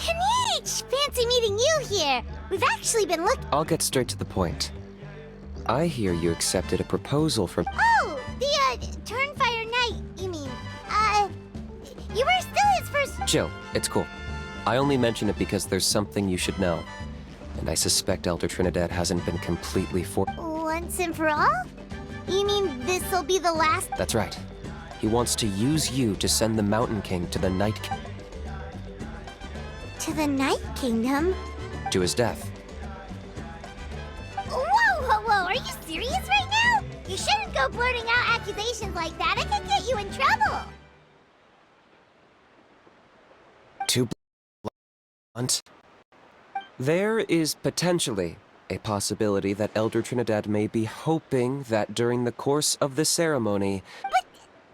Kinich! Fancy meeting you here. We've actually been looking. I'll get straight to the point. I hear you accepted a proposal from... Oh, the, Turnfire Knight, you mean. You were still his first... Chill, it's cool. I only mention it because there's something you should know. And I suspect Elder Trinidad hasn't been completely Once and for all? You mean this'll be the last... That's right. He wants to use you to send the Mountain King to the Night... To the Night Kingdom? To his death. Whoa, are you serious right now? You shouldn't go blurting out accusations like that. It could get you in trouble. Too blunt. There is potentially a possibility that Elder Trinidad may be hoping that during the course of the ceremony... But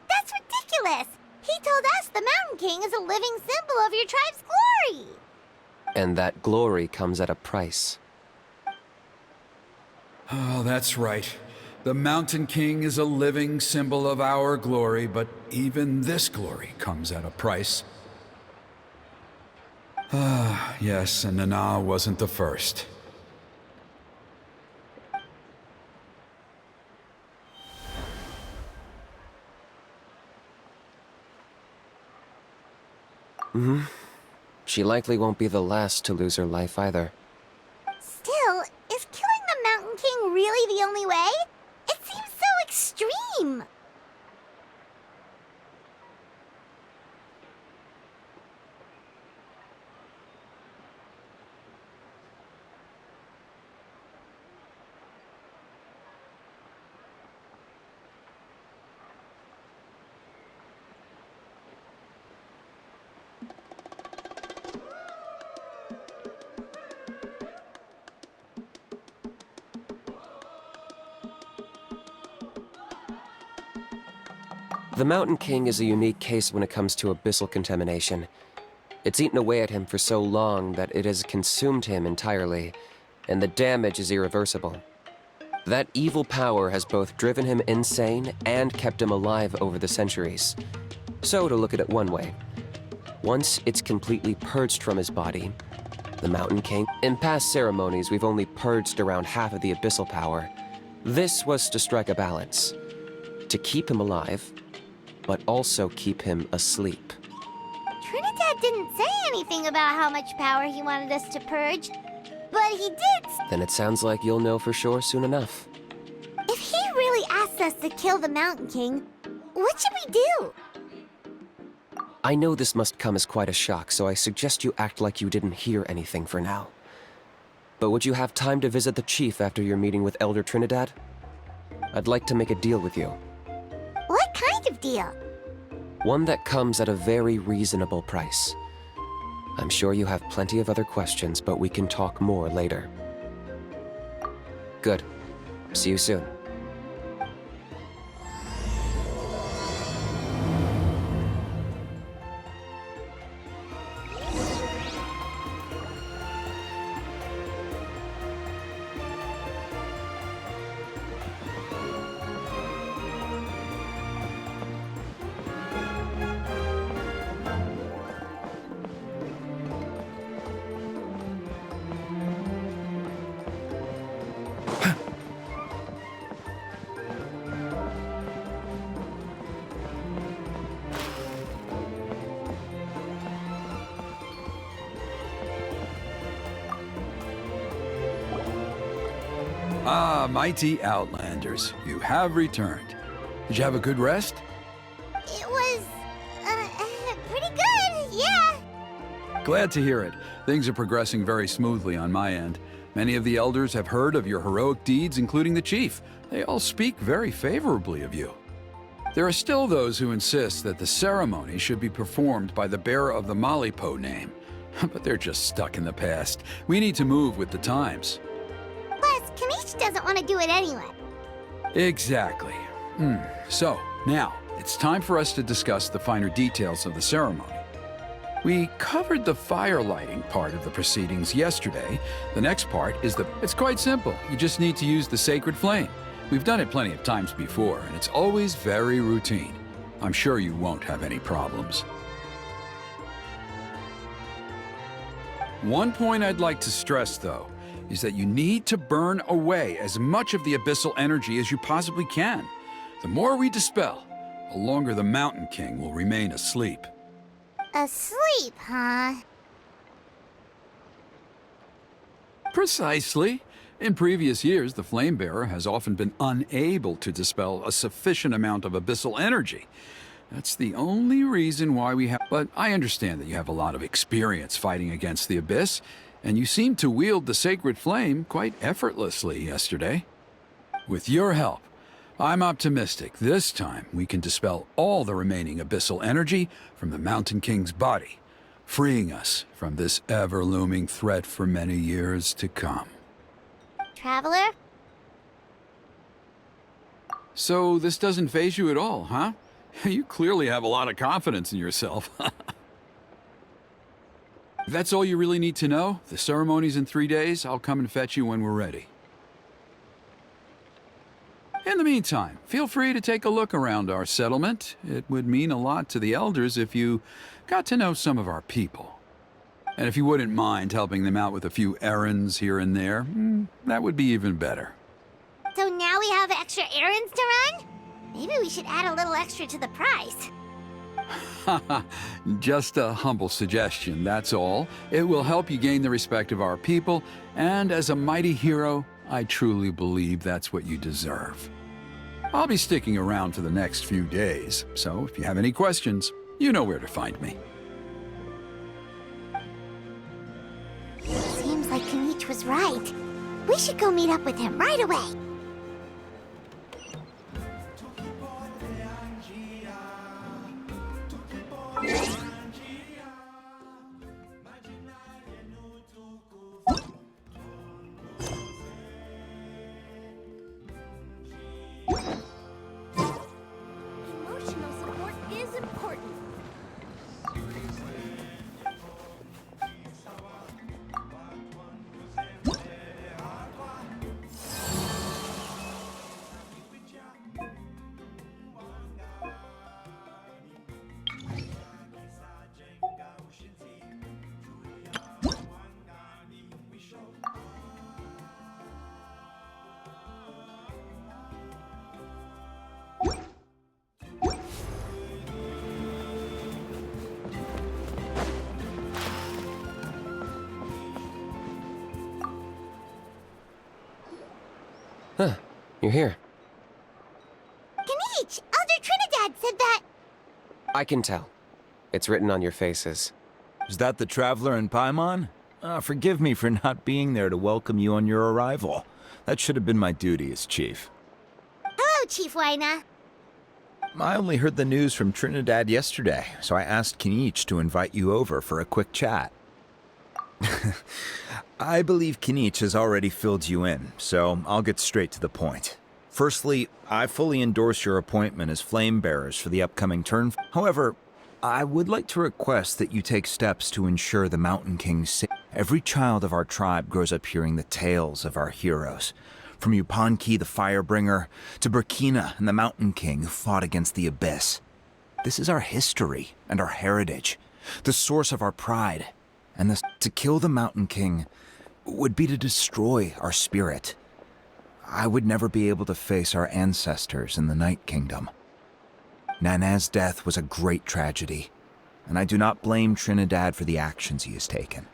that's ridiculous! He told us the Mountain King is a living symbol of your tribe's glory! And that glory comes at a price. Oh, that's right. The Mountain King is a living symbol of our glory, but even this glory comes at a price. Ah, yes, and Nana wasn't the first. Mm-hmm. She likely won't be the last to lose her life either. Still, is killing the Mountain King really the only way? It seems so extreme! The Mountain King is a unique case when it comes to abyssal contamination. It's eaten away at him for so long that it has consumed him entirely, and the damage is irreversible. That evil power has both driven him insane and kept him alive over the centuries. So, to look at it one way, once it's completely purged from his body, the Mountain King... In past ceremonies, we've only purged around half of the abyssal power. This was to strike a balance. To keep him alive, but also keep him asleep. Trinidad didn't say anything about how much power he wanted us to purge, but he did... Then it sounds like you'll know for sure soon enough. If he really asked us to kill the Mountain King, what should we do? I know this must come as quite a shock, so I suggest you act like you didn't hear anything for now. But would you have time to visit the chief after your meeting with Elder Trinidad? I'd like to make a deal with you. What kind of deal? One that comes at a very reasonable price. I'm sure you have plenty of other questions, but we can talk more later. Good. See you soon. Ah, mighty Outlanders, you have returned. Did you have a good rest? It was, pretty good, yeah. Glad to hear it. Things are progressing very smoothly on my end. Many of the elders have heard of your heroic deeds, including the chief. They all speak very favorably of you. There are still those who insist that the ceremony should be performed by the bearer of the Malipo name. But they're just stuck in the past. We need to move with the times. Plus, Kinich doesn't want to do it anyway. Exactly. So, now, it's time for us to discuss the finer details of the ceremony. We covered the fire lighting part of the proceedings yesterday. The next part is It's quite simple. You just need to use the sacred flame. We've done it plenty of times before, and it's always very routine. I'm sure you won't have any problems. One point I'd like to stress, though, is that you need to burn away as much of the abyssal energy as you possibly can. The more we dispel, the longer the Mountain King will remain asleep. Asleep, huh? Precisely. In previous years, the Flame Bearer has often been unable to dispel a sufficient amount of abyssal energy. That's the only reason why we have... But I understand that you have a lot of experience fighting against the Abyss, and you seem to wield the Sacred Flame quite effortlessly yesterday. With your help, I'm optimistic this time we can dispel all the remaining abyssal energy from the Mountain King's body, freeing us from this ever-looming threat for many years to come. Traveler? So this doesn't faze you at all, huh? You clearly have a lot of confidence in yourself. If that's all you really need to know, the ceremony's in 3 days. I'll come and fetch you when we're ready. In the meantime, feel free to take a look around our settlement. It would mean a lot to the elders if you got to know some of our people. And if you wouldn't mind helping them out with a few errands here and there, that would be even better. So now we have extra errands to run? Maybe we should add a little extra to the price. Just a humble suggestion, that's all. It will help you gain the respect of our people, and as a mighty hero, I truly believe that's what you deserve. I'll be sticking around for the next few days, so if you have any questions, you know where to find me. Seems like Kinich was right. We should go meet up with him right away. Emotional support is important. Huh, you're here. Kinich! Elder Trinidad said that... I can tell. It's written on your faces. Is that the Traveler in Paimon? Forgive me for not being there to welcome you on your arrival. That should have been my duty as chief. Hello, Chief Wyna. I only heard the news from Trinidad yesterday, so I asked Kinich to invite you over for a quick chat. I believe Kinich has already filled you in, so I'll get straight to the point. Firstly, I fully endorse your appointment as flame bearers for the upcoming turn. However, I would like to request that you take steps to ensure the Mountain King's safety. Every child of our tribe grows up hearing the tales of our heroes, from Yupanqui the Firebringer to Burkina and the Mountain King who fought against the Abyss. This is our history and our heritage, the source of our pride. And to kill the Mountain King would be to destroy our spirit. I would never be able to face our ancestors in the Night Kingdom. Nana's death was a great tragedy, and I do not blame Trinidad for the actions he has taken.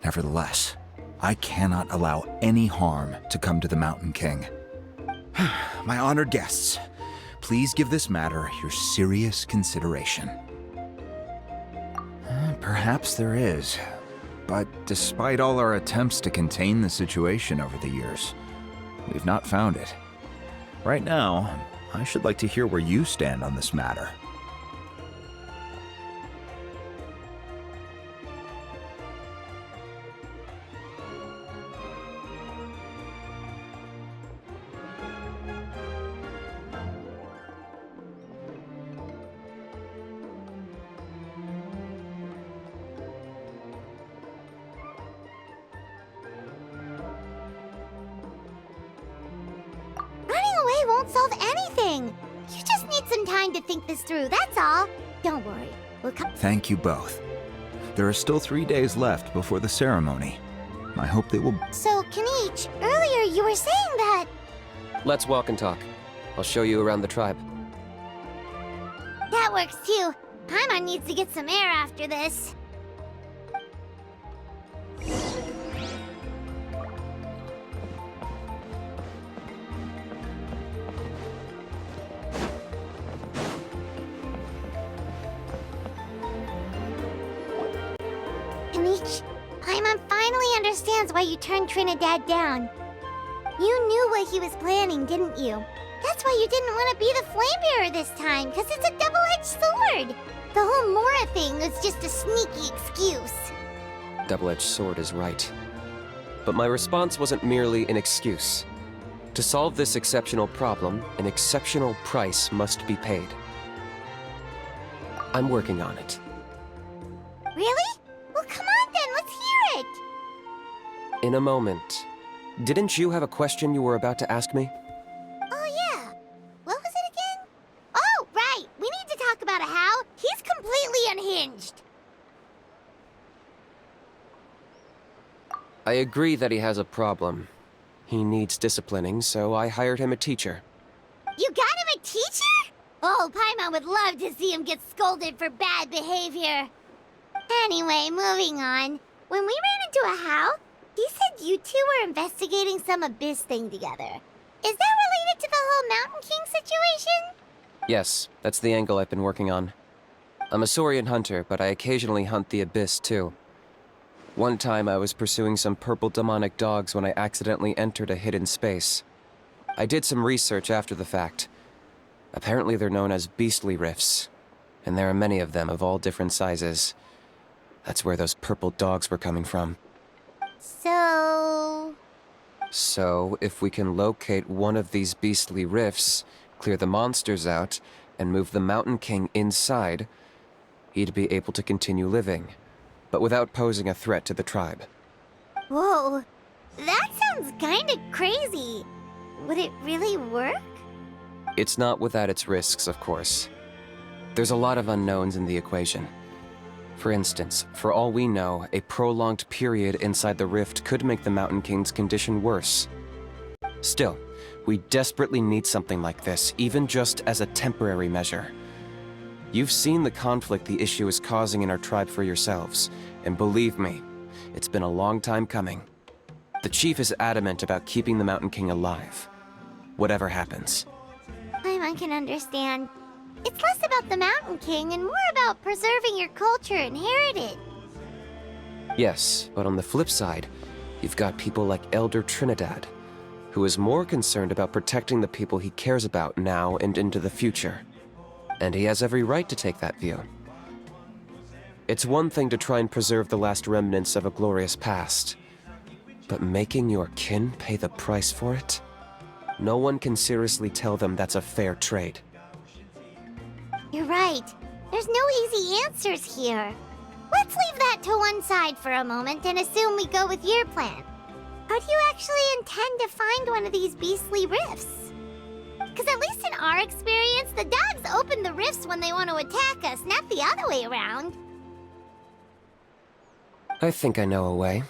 Nevertheless, I cannot allow any harm to come to the Mountain King. My honored guests, please give this matter your serious consideration. Perhaps there is, but despite all our attempts to contain the situation over the years, we've not found it. Right now, I should like to hear where you stand on this matter. Won't solve anything. You just need some time to think this through, that's all. Don't worry, we'll come. Thank you both. There are still 3 days left before the ceremony. I hope they will... So, Kinich, earlier you were saying that... Let's walk and talk. I'll show you around the tribe. That works too. Paimon needs to get some air after this. Kinich, Paimon finally understands why you turned Trinidad down. You knew what he was planning, didn't you? That's why you didn't want to be the flame bearer this time, because it's a double-edged sword. The whole Mora thing was just a sneaky excuse. Double-edged sword is right. But my response wasn't merely an excuse. To solve this exceptional problem, an exceptional price must be paid. I'm working on it. Really? Well, come on then, let's hear it. In a moment. Didn't you have a question you were about to ask me? Oh, yeah. What was it again? Oh, right. We need to talk about how he's completely unhinged. I agree that he has a problem. He needs disciplining, so I hired him a teacher. You got him a teacher? Oh, Paimon would love to see him get scolded for bad behavior. Anyway, moving on. When we ran into a How, he said you two were investigating some abyss thing together. Is that related to the whole Mountain King situation? Yes, that's the angle I've been working on. I'm a Saurian hunter, but I occasionally hunt the abyss too. One time I was pursuing some purple demonic dogs when I accidentally entered a hidden space. I did some research after the fact. Apparently they're known as beastly rifts, and there are many of them of all different sizes. That's where those purple dogs were coming from. So, if we can locate one of these beastly rifts, clear the monsters out, and move the Mountain King inside, he'd be able to continue living, but without posing a threat to the tribe. Whoa, that sounds kinda crazy. Would it really work? It's not without its risks, of course. There's a lot of unknowns in the equation. For instance, for all we know, a prolonged period inside the rift could make the Mountain King's condition worse. Still, we desperately need something like this, even just as a temporary measure. You've seen the conflict the issue is causing in our tribe for yourselves, and believe me, it's been a long time coming. The chief is adamant about keeping the Mountain King alive, whatever happens. Paimon can understand. It's less about the Mountain King and more about preserving your culture and heritage. Yes, but on the flip side, you've got people like Elder Trinidad, who is more concerned about protecting the people he cares about now and into the future. And he has every right to take that view. It's one thing to try and preserve the last remnants of a glorious past, but making your kin pay the price for it? No one can seriously tell them that's a fair trade. You're right. There's no easy answers here. Let's leave that to one side for a moment and assume we go with your plan. How do you actually intend to find one of these beastly rifts? Because at least in our experience, the dogs open the rifts when they want to attack us, not the other way around. I think I know a way.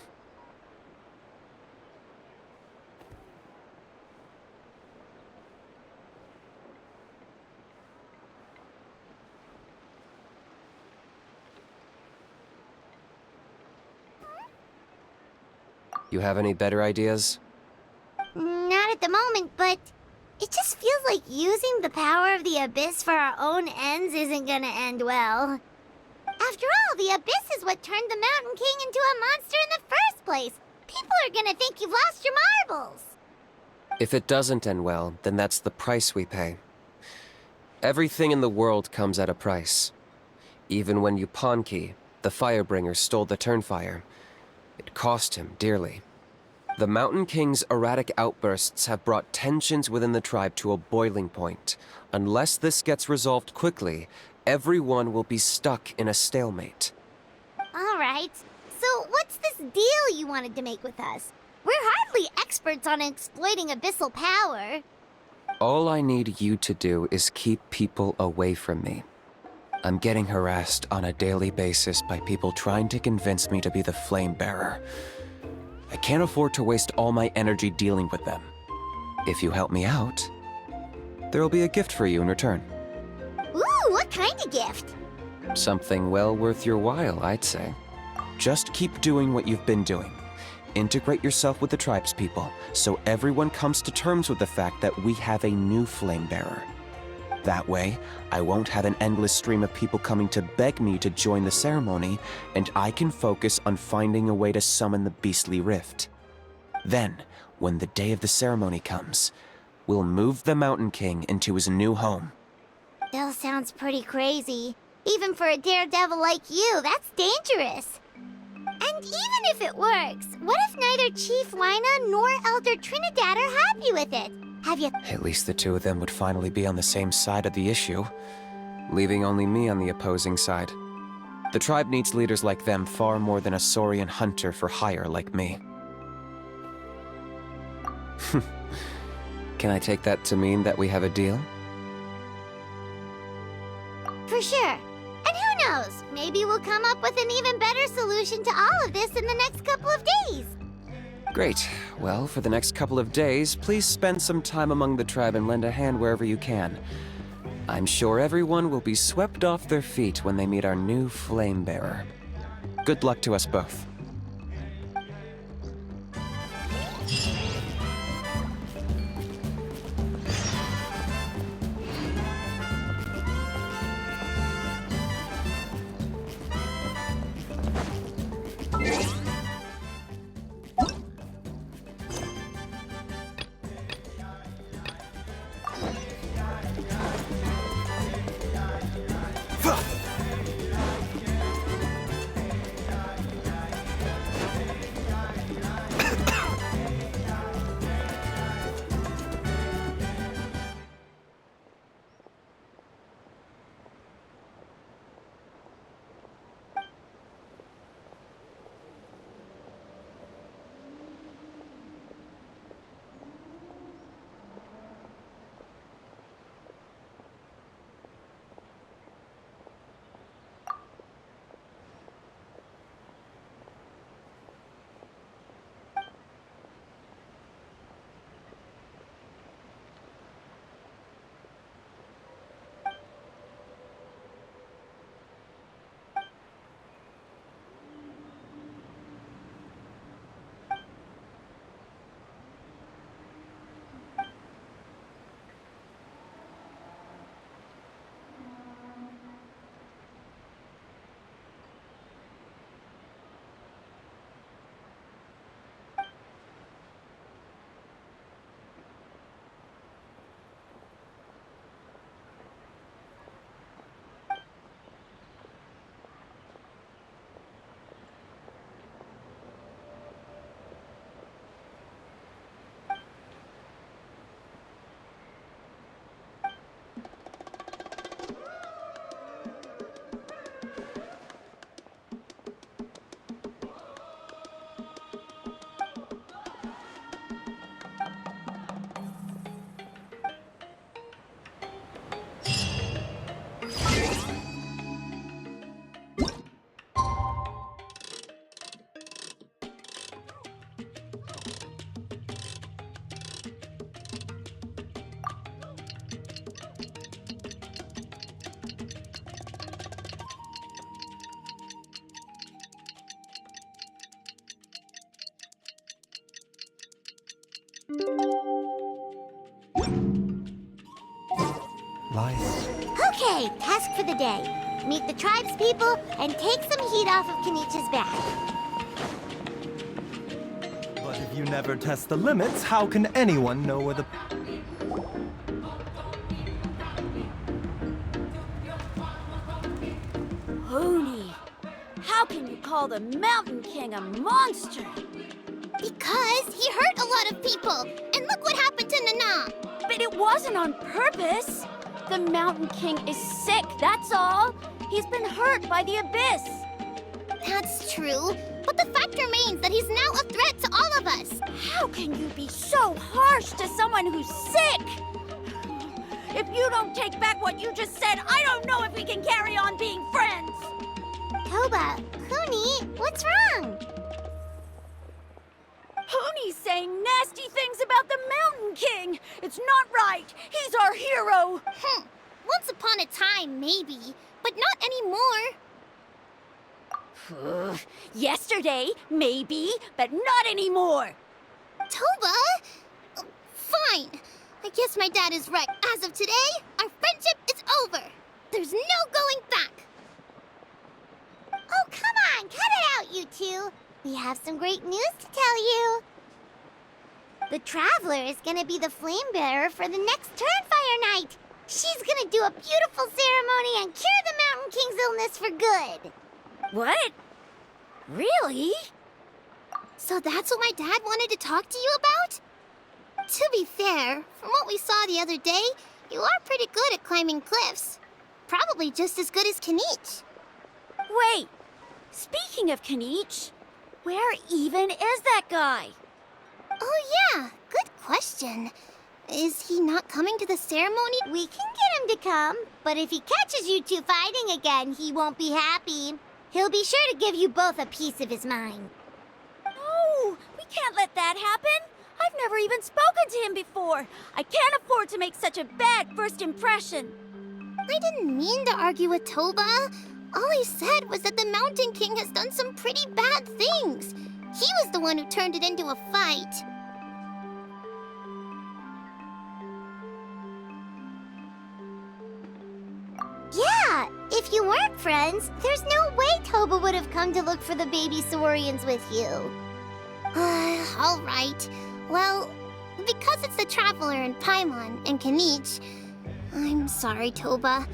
You have any better ideas? Not at the moment, but it just feels like using the power of the Abyss for our own ends isn't gonna end well. After all, the Abyss is what turned the Mountain King into a monster in the first place. People are gonna think you've lost your marbles. If it doesn't end well, then that's the price we pay. Everything in the world comes at a price. Even when Yupanqui, the Firebringer, stole the Turnfire, it cost him dearly. The Mountain King's erratic outbursts have brought tensions within the tribe to a boiling point. Unless this gets resolved quickly, everyone will be stuck in a stalemate. All right. So what's this deal you wanted to make with us? We're hardly experts on exploiting abyssal power. All I need you to do is keep people away from me. I'm getting harassed on a daily basis by people trying to convince me to be the flame bearer. I can't afford to waste all my energy dealing with them. If you help me out, there'll be a gift for you in return. Ooh, what kind of gift? Something well worth your while, I'd say. Just keep doing what you've been doing. Integrate yourself with the tribespeople, so everyone comes to terms with the fact that we have a new flame bearer. That way, I won't have an endless stream of people coming to beg me to join the ceremony, and I can focus on finding a way to summon the beastly rift. Then, when the day of the ceremony comes, we'll move the Mountain King into his new home. Still sounds pretty crazy. Even for a daredevil like you, that's dangerous. And even if it works, what if neither Chief Lina nor Elder Trinidad are happy with it? Have you... At least the two of them would finally be on the same side of the issue, leaving only me on the opposing side. The tribe needs leaders like them far more than a Saurian hunter for hire like me. Can I take that to mean that we have a deal? For sure. And who knows, maybe we'll come up with an even better solution to all of this in the next couple of days. Great. Well, for the next couple of days, please spend some time among the tribe and lend a hand wherever you can. I'm sure everyone will be swept off their feet when they meet our new flame bearer. Good luck to us both. Okay, task for the day. Meet the tribespeople and take some heat off of Kinich's back. But if you never test the limits, how can anyone know where the... Pony, how can you call the Mountain King a monster? Because he hurt a lot of people, and look what happened to Nana. But it wasn't on purpose. The Mountain King is sick, that's all. He's been hurt by the abyss. That's true, but the fact remains that he's now a threat to all of us. How can you be so harsh to someone who's sick? If you don't take back what you just said, I don't know if we can carry on being friends! Toba, Kuni, what's wrong? Hooney's saying nasty things about the Mountain King! It's not right! He's our hero! Once upon a time, maybe, but not anymore. Yesterday, maybe, but not anymore! Toba? Fine. I guess my dad is right. As of today, our friendship is over. There's no going back. Oh, come on, cut it out, you two. We have some great news to tell you. The Traveler is gonna be the flame bearer for the next Turnfire night. She's gonna do a beautiful ceremony and cure the Mountain King's illness for good. What? Really? So that's what my dad wanted to talk to you about? To be fair, from what we saw the other day, you are pretty good at climbing cliffs. Probably just as good as Kinich. Wait, speaking of Kinich, where even is that guy? Oh yeah, good question. Is he not coming to the ceremony? We can get him to come, but if he catches you two fighting again, he won't be happy. He'll be sure to give you both a piece of his mind. No, we can't let that happen. I've never even spoken to him before. I can't afford to make such a bad first impression. I didn't mean to argue with Toba. All I said was that the Mountain King has done some pretty bad things. He was the one who turned it into a fight. Yeah, if you weren't friends, there's no way Toba would have come to look for the baby Saurians with you. All right. Well, because it's the Traveler and Paimon and Kinich, I'm sorry, Toba.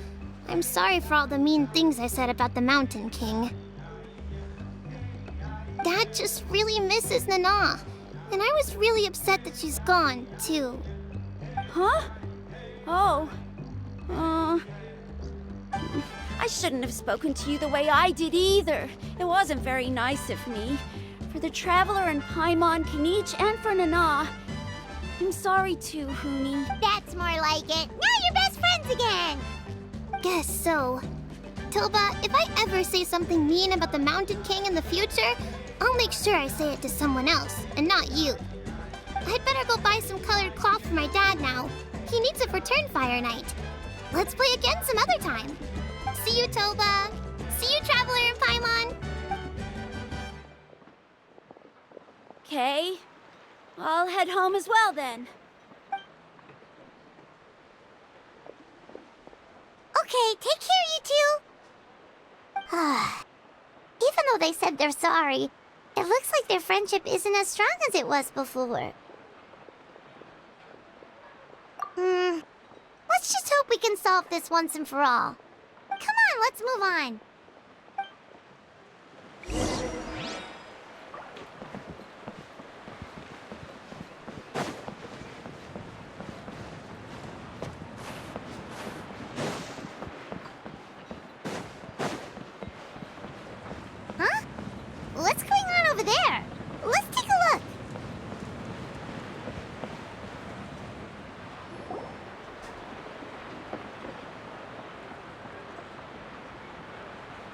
I'm sorry for all the mean things I said about the Mountain King. Dad just really misses Nana, and I was really upset that she's gone, too. Huh? Oh. I shouldn't have spoken to you the way I did either. It wasn't very nice of me. For the Traveler and Paimon, Kinich, and for Nana. I'm sorry too, Hooney. That's more like it. Now you're best friends again! Guess so. Toba, if I ever say something mean about the Mountain King in the future, I'll make sure I say it to someone else, and not you. I'd better go buy some colored cloth for my dad now. He needs it for Turnfire night. Let's play again some other time. See you, Toba. See you, Traveler and Paimon. Okay. I'll head home as well then. Okay, take care, you two. Even though they said they're sorry, it looks like their friendship isn't as strong as it was before. Let's just hope we can solve this once and for all. Come on, let's move on. Huh? What's going on over there? Let's take a look.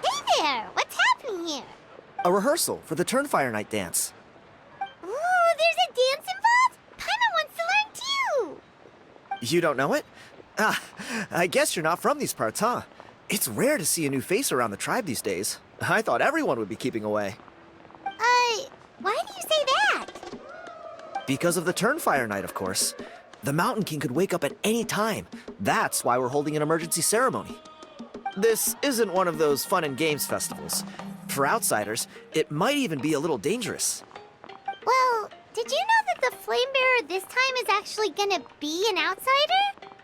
Hey there! What's happening here? A rehearsal for the Turnfire Night dance. Ooh, there's a dance involved? Paimon wants to learn too! You don't know it? Ah, I guess you're not from these parts, huh? It's rare to see a new face around the tribe these days. I thought everyone would be keeping away. Why do you say that? Because of the Turnfire Night, of course. The Mountain King could wake up at any time. That's why we're holding an emergency ceremony. This isn't one of those fun and games festivals. For outsiders, it might even be a little dangerous. Well, did you know that the Flame Bearer this time is actually gonna be an outsider?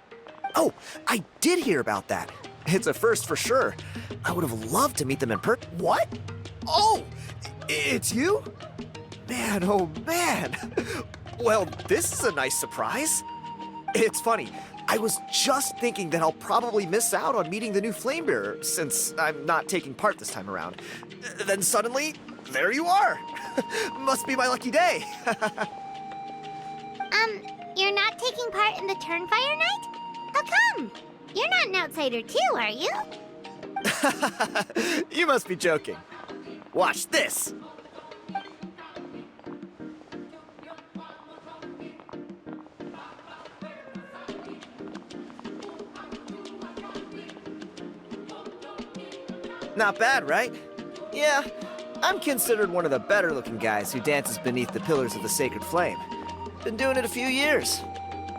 Oh, I did hear about that. It's a first for sure. I would have loved to meet them in person. What? Oh, it's you? Man, oh man. Well, this is a nice surprise. It's funny. I was just thinking that I'll probably miss out on meeting the new Flame Bearer since I'm not taking part this time around. Then suddenly, there you are. Must be my lucky day. You're not taking part in the Turnfire night? How come? You're not an outsider too, are you? You must be joking. Watch this! Not bad, right? Yeah, I'm considered one of the better looking guys who dances beneath the pillars of the sacred flame. Been doing it a few years.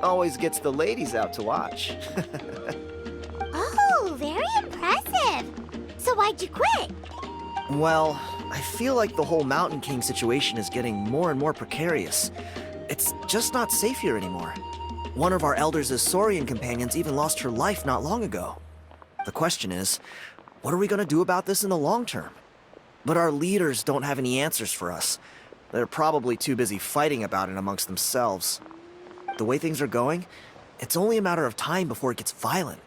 Always gets the ladies out to watch. Oh, very impressive. So why'd you quit? Well, I feel like the whole Mountain King situation is getting more and more precarious. It's just not safe here anymore. One of our elders' Saurian companions even lost her life not long ago. The question is, what are we gonna do about this in the long term? But our leaders don't have any answers for us. They're probably too busy fighting about it amongst themselves. The way things are going, it's only a matter of time before it gets violent.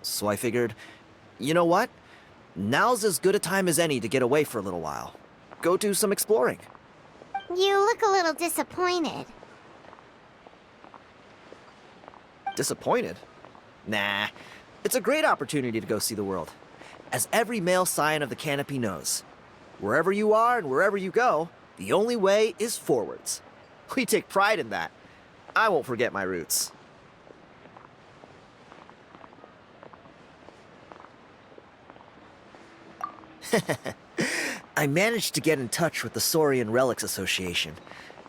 So I figured, you know what? Now's as good a time as any to get away for a little while. Go do some exploring. You look a little disappointed. Disappointed? Nah, it's a great opportunity to go see the world. As every male scion of the canopy knows, wherever you are and wherever you go, the only way is forwards. We take pride in that. I won't forget my roots. I managed to get in touch with the Saurian Relics Association.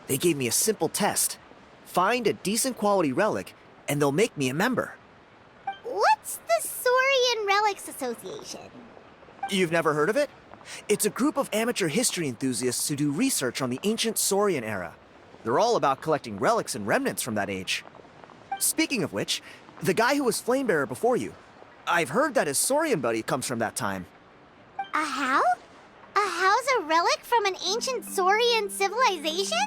They gave me a simple test. Find a decent quality relic, and they'll make me a member. What's the Saurian Relics Association? You've never heard of it? It's a group of amateur history enthusiasts who do research on the ancient Saurian era. They're all about collecting relics and remnants from that age. Speaking of which, the guy who was Flamebearer before you, I've heard that his Saurian buddy comes from that time. A how? A how's a relic from an ancient Saurian civilization?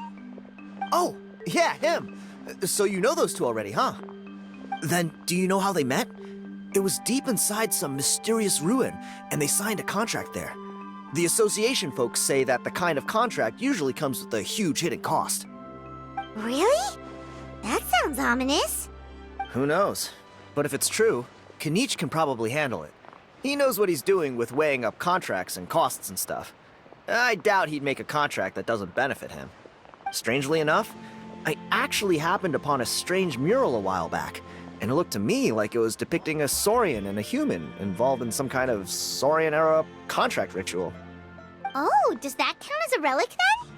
Oh, yeah, him. So you know those two already, huh? Then, do you know how they met? It was deep inside some mysterious ruin, and they signed a contract there. The association folks say that the kind of contract usually comes with a huge hidden cost. Really? That sounds ominous. Who knows? But if it's true, Kinich can probably handle it. He knows what he's doing with weighing up contracts and costs and stuff. I doubt he'd make a contract that doesn't benefit him. Strangely enough, I actually happened upon a strange mural a while back, and it looked to me like it was depicting a Saurian and a human involved in some kind of Saurian-era contract ritual. Oh, does that count as a relic then?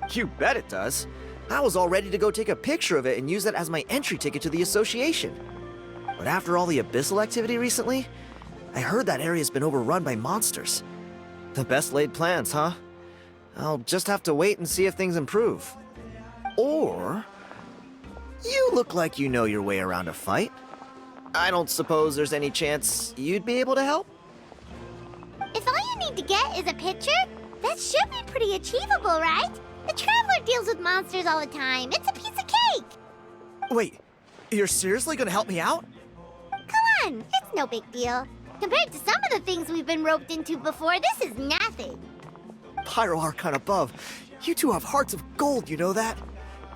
You bet it does. I was all ready to go take a picture of it and use that as my entry ticket to the association. But after all the abyssal activity recently, I heard that area's been overrun by monsters. The best laid plans, huh? I'll just have to wait and see if things improve. Or... you look like you know your way around a fight. I don't suppose there's any chance you'd be able to help? If all you need to get is a picture, that should be pretty achievable, right? The Traveler deals with monsters all the time. It's a piece of cake. Wait, you're seriously gonna help me out? Come on, it's no big deal. Compared to some of the things we've been roped into before, this is nothing. Pyro Archon above, you two have hearts of gold, you know that?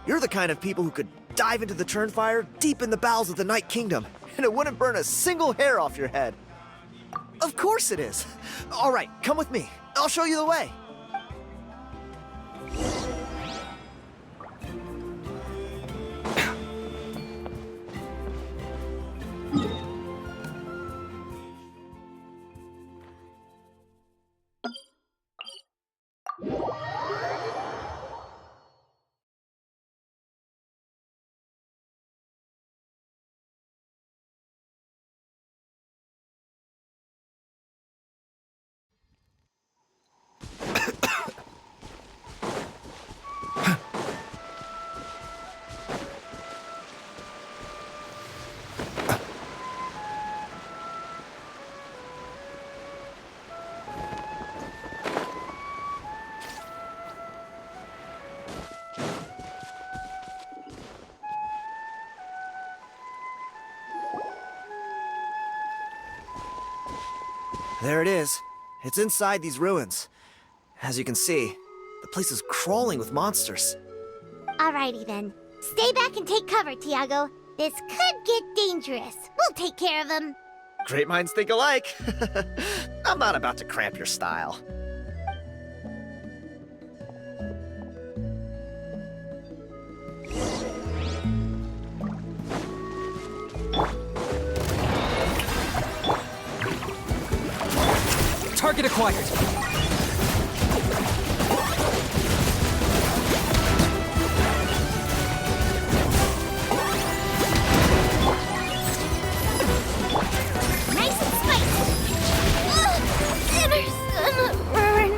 You're the kind of people who could dive into the Turnfire deep in the bowels of the Night Kingdom, and it wouldn't burn a single hair off your head. Of course it is. All right, come with me. I'll show you the way. There it is. It's inside these ruins. As you can see, the place is crawling with monsters. Alrighty then. Stay back and take cover, Tiago. This could get dangerous. We'll take care of him. Great minds think alike. I'm not about to cramp your style. Target acquired. Nice and spicy. Dinner's gonna burn.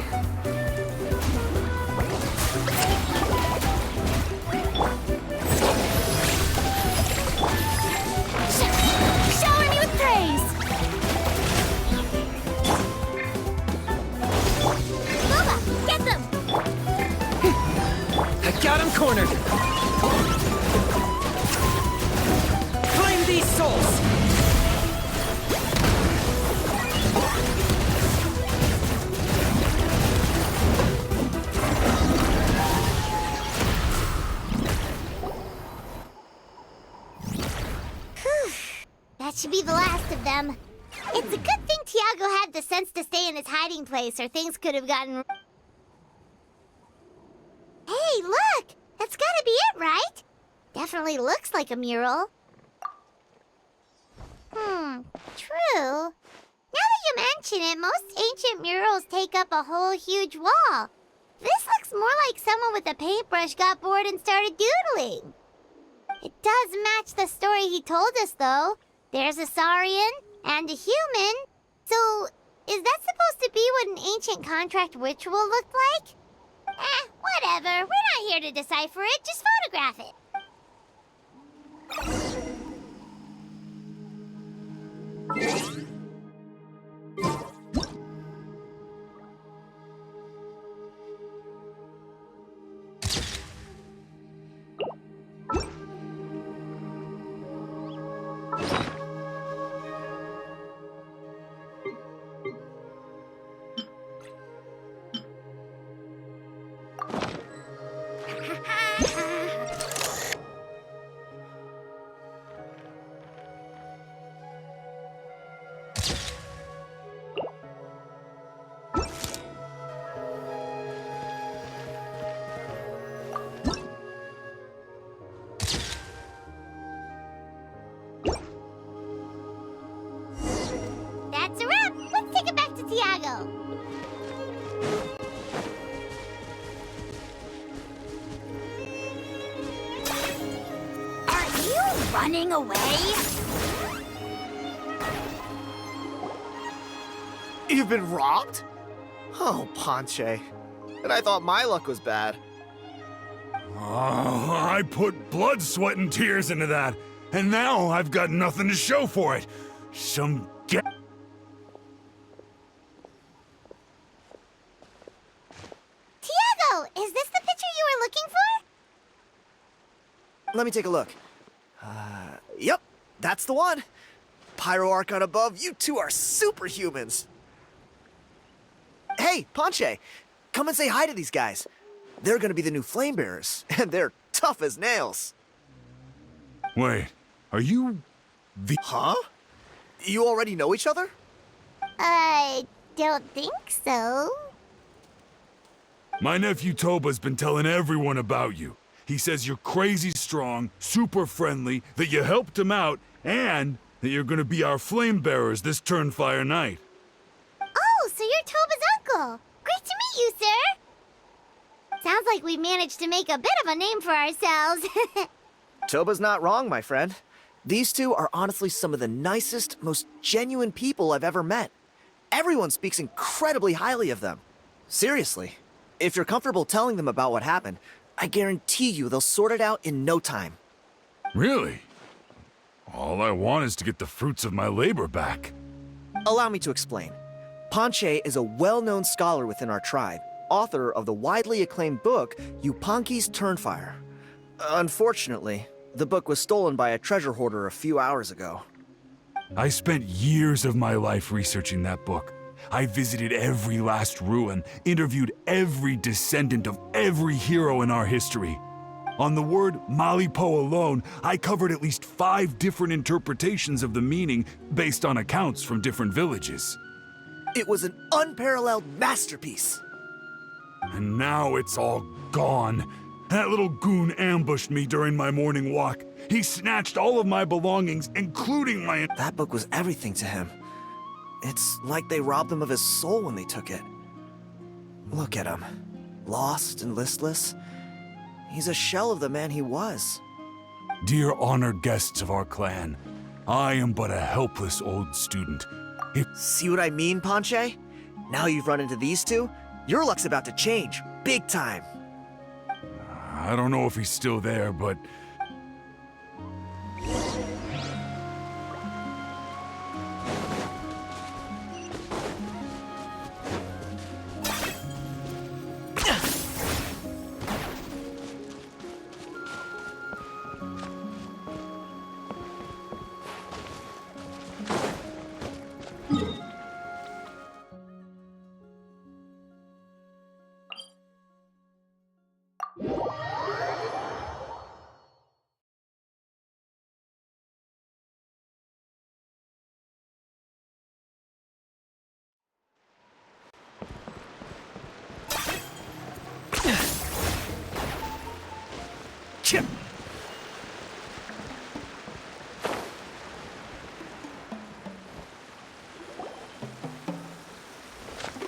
Shower me with praise! Boba, get them! I got him cornered. Claim these souls. That should be the last of them. It's a good thing Tiago had the sense to stay in his hiding place, or things could have gotten... Hey, look! That's gotta be it, right? Definitely looks like a mural. True. Now that you mention it, most ancient murals take up a whole huge wall. This looks more like someone with a paintbrush got bored and started doodling. It does match the story he told us, though. There's a Saurian and a human. So, is that supposed to be what an ancient contract ritual looked like? Whatever. We're not here to decipher it. Just photograph it. That's a wrap. Let's take it back to Tiago. Are you running away? You've been robbed? Oh, Ponche. And I thought my luck was bad. Oh, I put blood, sweat, and tears into that, and now I've got nothing to show for it. Some get. Tiago, is this the picture you were looking for? Let me take a look. Yep, that's the one. Pyro Archon above, you two are superhumans. Hey, Ponche, come and say hi to these guys. They're gonna be the new flame bearers, and they're tough as nails. Wait, are you the. Huh? You already know each other? I don't think so. My nephew Toba's been telling everyone about you. He says you're crazy strong, super friendly, that you helped him out, and that you're gonna be our flame bearers this Turnfire night. Oh, so you're Toba's uncle. Great to meet you, sir. Sounds like we managed to make a bit of a name for ourselves. Toba's not wrong, my friend. These two are honestly some of the nicest, most genuine people I've ever met. Everyone speaks incredibly highly of them. Seriously, if you're comfortable telling them about what happened, I guarantee you they'll sort it out in no time. Really? All I want is to get the fruits of my labor back. Allow me to explain. Ponche is a well-known scholar within our tribe, author of the widely acclaimed book, Yupanqui's Turnfire. Unfortunately, the book was stolen by a treasure hoarder a few hours ago. I spent years of my life researching that book. I visited every last ruin, interviewed every descendant of every hero in our history. On the word Malipo alone, I covered at least 5 different interpretations of the meaning based on accounts from different villages. It was an unparalleled masterpiece. And now it's all gone. That little goon ambushed me during my morning walk. He snatched all of my belongings, including my... That book was everything to him. It's like they robbed him of his soul when they took it. Look at him. Lost and listless. He's a shell of the man he was. Dear honored guests of our clan, I am but a helpless old student. See what I mean, Ponche? Now you've run into these two, your luck's about to change. Big time. I don't know if he's still there, but...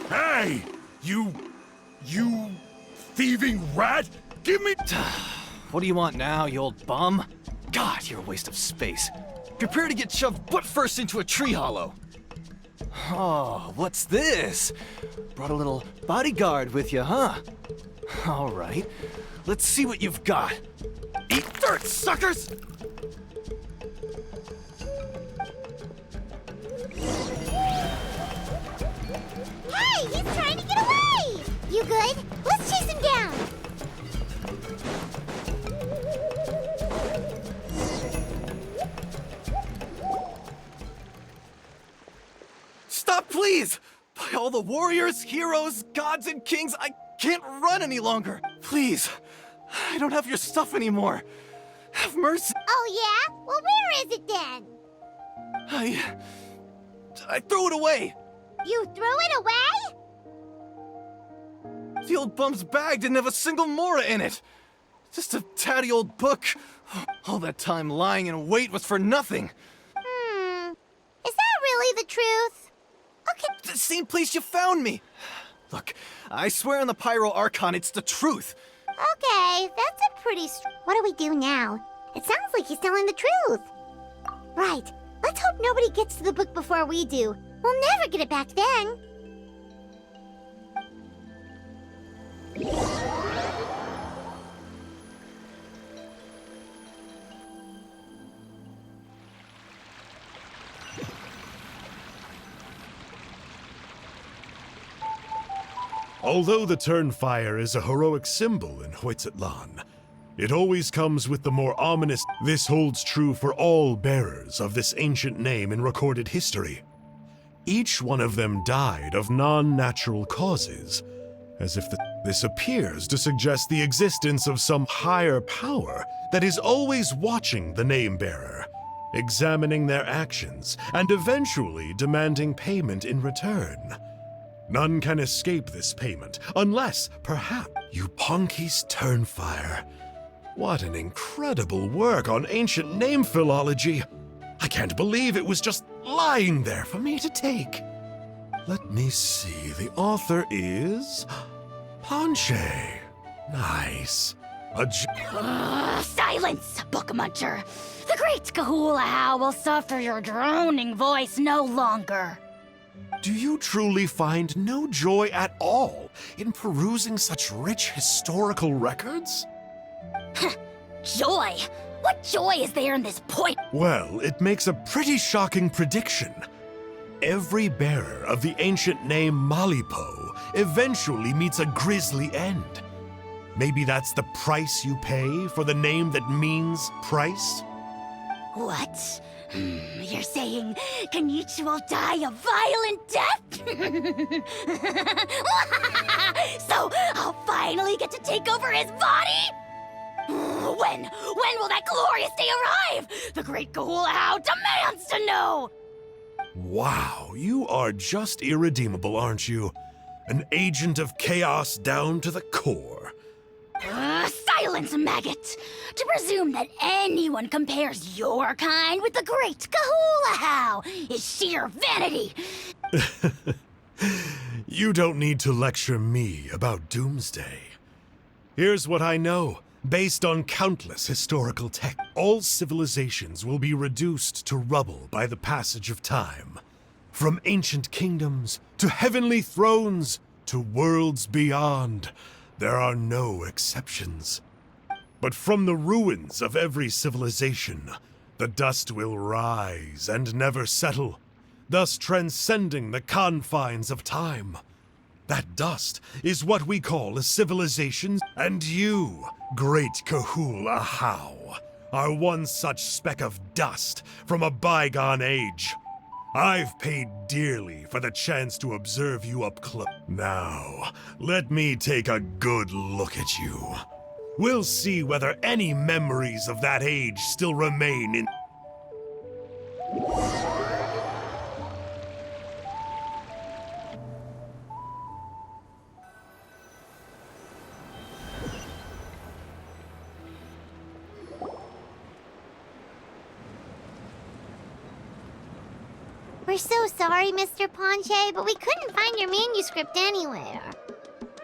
Hey! You thieving rat! Give me... What do you want now, you old bum? God, you're a waste of space. Prepare to get shoved butt first into a tree hollow. Oh, what's this? Brought a little bodyguard with you, huh? All right, let's see what you've got. Eat dirt, suckers! Hey, he's trying to get away! You good? Let's chase him down! Stop, please! By all the warriors, heroes, gods, and kings, I can't run any longer. Please, I don't have your stuff anymore. Have mercy. Oh yeah? Well, where is it then? I threw it away. You threw it away? The old bum's bag didn't have a single mora in it. Just a tatty old book. All that time lying in wait was for nothing. Is that really the truth? Okay. The same place you found me. Look, I swear on the Pyro Archon, it's the truth. Okay, that's a pretty what do we do now? It sounds like he's telling the truth. Right. Let's hope nobody gets to the book before we do. We'll never get it back then. Although the Turnfire is a heroic symbol in Huitzatlan, it always comes with the more ominous. This holds true for all bearers of this ancient name in recorded history. Each one of them died of non-natural causes, as if this appears to suggest the existence of some higher power that is always watching the name-bearer, examining their actions, and eventually demanding payment in return. None can escape this payment, unless, perhaps, Yupanki's Turnfire. What an incredible work on ancient name philology! I can't believe it was just lying there for me to take. Let me see, the author is... Ponche. Nice. Silence, book muncher! The great Kahula will suffer your droning voice no longer. Do you truly find no joy at all in perusing such rich historical records? Joy? What joy is there in this point? Well, it makes a pretty shocking prediction. Every bearer of the ancient name Malipo eventually meets a grisly end. Maybe that's the price you pay for the name that means price? What? You're saying Kinich will die a violent death? So I'll finally get to take over his body? When? When will that glorious day arrive? The great Kahula demands to know! Wow, you are just irredeemable, aren't you? An agent of chaos down to the core. Silence, maggot! To presume that anyone compares your kind with the great Kahula is sheer vanity! You don't need to lecture me about Doomsday. Here's what I know. Based on countless historical texts, all civilizations will be reduced to rubble by the passage of time. From ancient kingdoms to heavenly thrones to worlds beyond, there are no exceptions. But from the ruins of every civilization, the dust will rise and never settle, thus transcending the confines of time. That dust is what we call a civilization, and you, great Kahul, are one such speck of dust from a bygone age. I've paid dearly for the chance to observe you up close. Now, let me take a good look at you. We'll see whether any memories of that age still remain in... We're so sorry, Mr. Ponche, but we couldn't find your manuscript anywhere.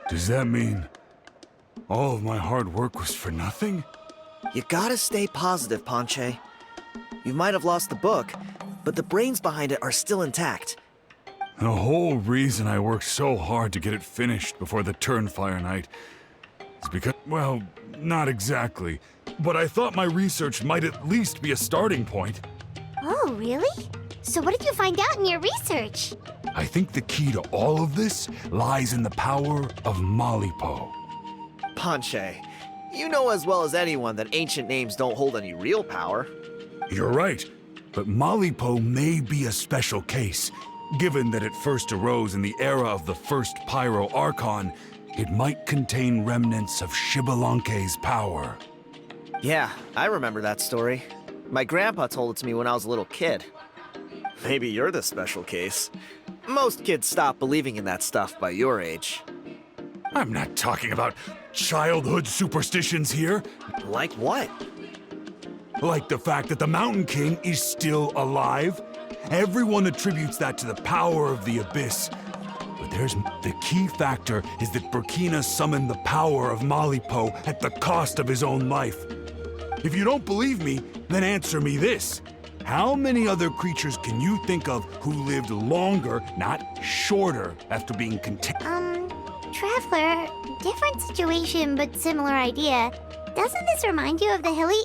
Does that mean all of my hard work was for nothing? You gotta stay positive, Ponche. You might have lost the book, but the brains behind it are still intact. The whole reason I worked so hard to get it finished before the Turnfire night is because, well, not exactly, but I thought my research might at least be a starting point. Oh, really? So what did you find out in your research? I think the key to all of this lies in the power of Malipo. Ponche, you know as well as anyone that ancient names don't hold any real power. You're right, but Malipo may be a special case. Given that it first arose in the era of the first Pyro Archon, it might contain remnants of Shibalanke's power. Yeah, I remember that story. My grandpa told it to me when I was a little kid. Maybe you're the special case. Most kids stop believing in that stuff by your age. I'm not talking about childhood superstitions here. Like what? Like the fact that the Mountain King is still alive. Everyone attributes that to the power of the Abyss. But the key factor is that Burkina summoned the power of Malipo at the cost of his own life. If you don't believe me, then answer me this. How many other creatures can you think of who lived longer, not shorter, after being contained? Traveler, different situation but similar idea. Doesn't this remind you of the hilly...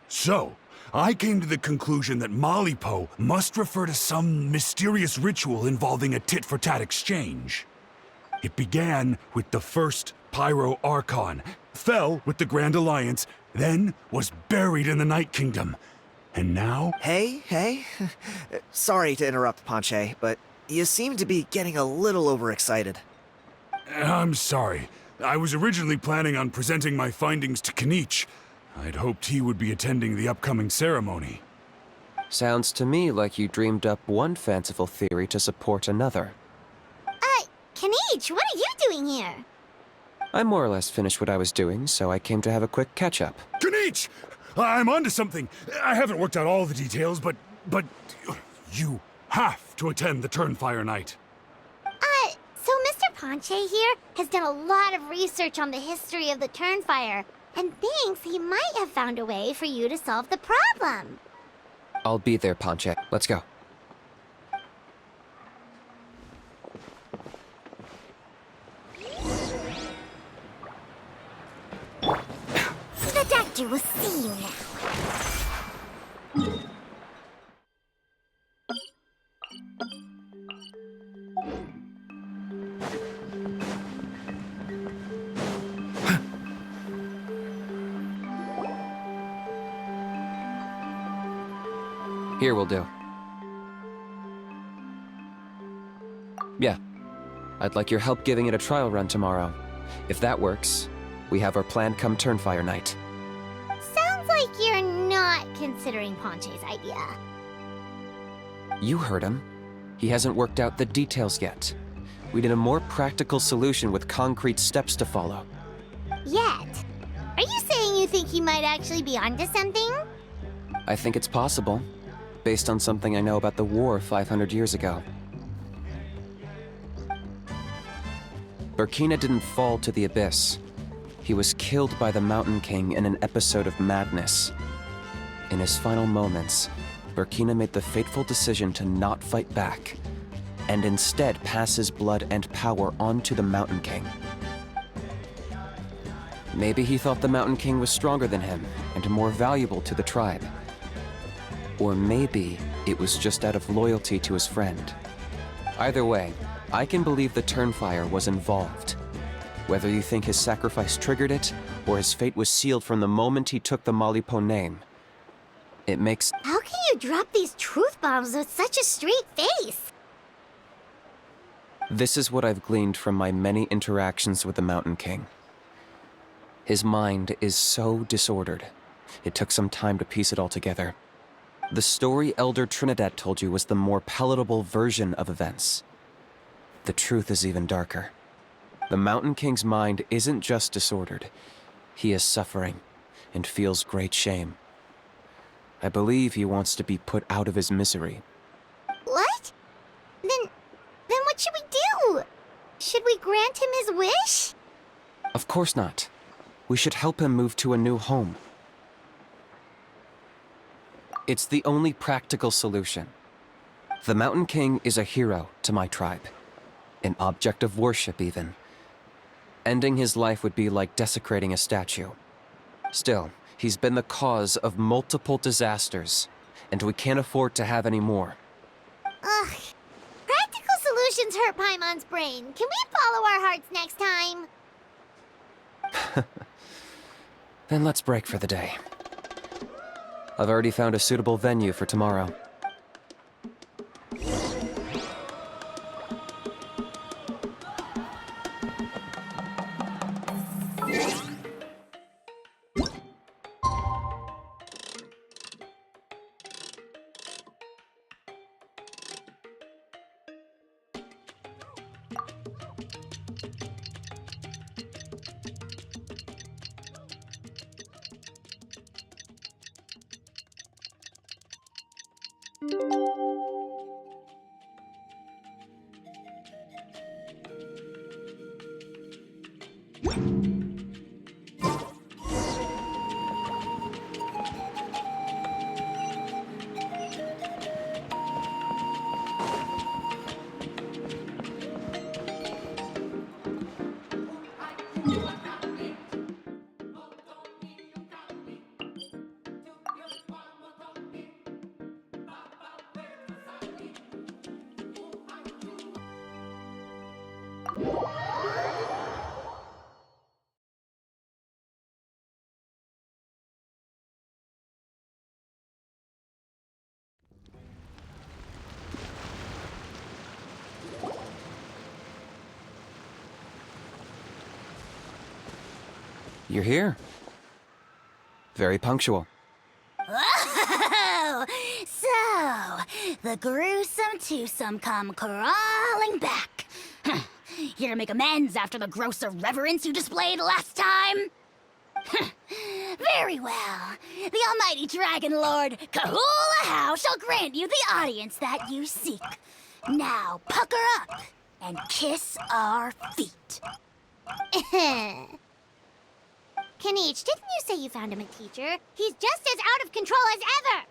So, I came to the conclusion that Malipo must refer to some mysterious ritual involving a tit-for-tat exchange. It began with the first Pyro Archon, fell with the Grand Alliance, then was buried in the Night Kingdom. And now... Hey. Sorry to interrupt, Ponche, but you seem to be getting a little overexcited. I'm sorry. I was originally planning on presenting my findings to Kinich. I'd hoped he would be attending the upcoming ceremony. Sounds to me like you dreamed up one fanciful theory to support another. Kinich, what are you doing here? I more or less finished what I was doing, so I came to have a quick catch-up. Kinich! I'm onto something. I haven't worked out all the details, but you have to attend the Turnfire night. So Mr. Ponche here has done a lot of research on the history of the Turnfire, and thinks he might have found a way for you to solve the problem. I'll be there, Ponche. Let's go. The doctor will see you now. Here will do. Yeah. I'd like your help giving it a trial run tomorrow. If that works, we have our plan come Turnfire night. not considering Ponche's idea. You heard him. He hasn't worked out the details yet. We need a more practical solution with concrete steps to follow. Yet. Are you saying you think he might actually be onto something? I think it's possible, based on something I know about the war 500 years ago. Burkina didn't fall to the abyss. He was killed by the Mountain King in an episode of madness. In his final moments, Burkina made the fateful decision to not fight back, and instead pass his blood and power on to the Mountain King. Maybe he thought the Mountain King was stronger than him and more valuable to the tribe. Or maybe it was just out of loyalty to his friend. Either way, I can believe the Turnfire was involved. Whether you think his sacrifice triggered it, or his fate was sealed from the moment he took the Malipo name, it makes... How can you drop these truth bombs with such a straight face? This is what I've gleaned from my many interactions with the Mountain King. His mind is so disordered. It took some time to piece it all together. The story Elder Trinidad told you was the more palatable version of events. The truth is even darker. The Mountain King's mind isn't just disordered. He is suffering and feels great shame. I believe he wants to be put out of his misery. What? Then what should we do? Should we grant him his wish? Of course not. We should help him move to a new home. It's the only practical solution. The Mountain King is a hero to my tribe. An object of worship, even. Ending his life would be like desecrating a statue. Still, he's been the cause of multiple disasters, and we can't afford to have any more. Ugh. Practical solutions hurt Paimon's brain. Can we follow our hearts next time? Then let's break for the day. I've already found a suitable venue for tomorrow. You're here. Very punctual. Oh, so the gruesome twosome come crawling back. Here to make amends after the gross irreverence you displayed last time? Very well. The almighty Dragon Lord Kahula shall grant you the audience that you seek. Now pucker up and kiss our feet. Kinich, didn't you say you found him a teacher? He's just as out of control as ever!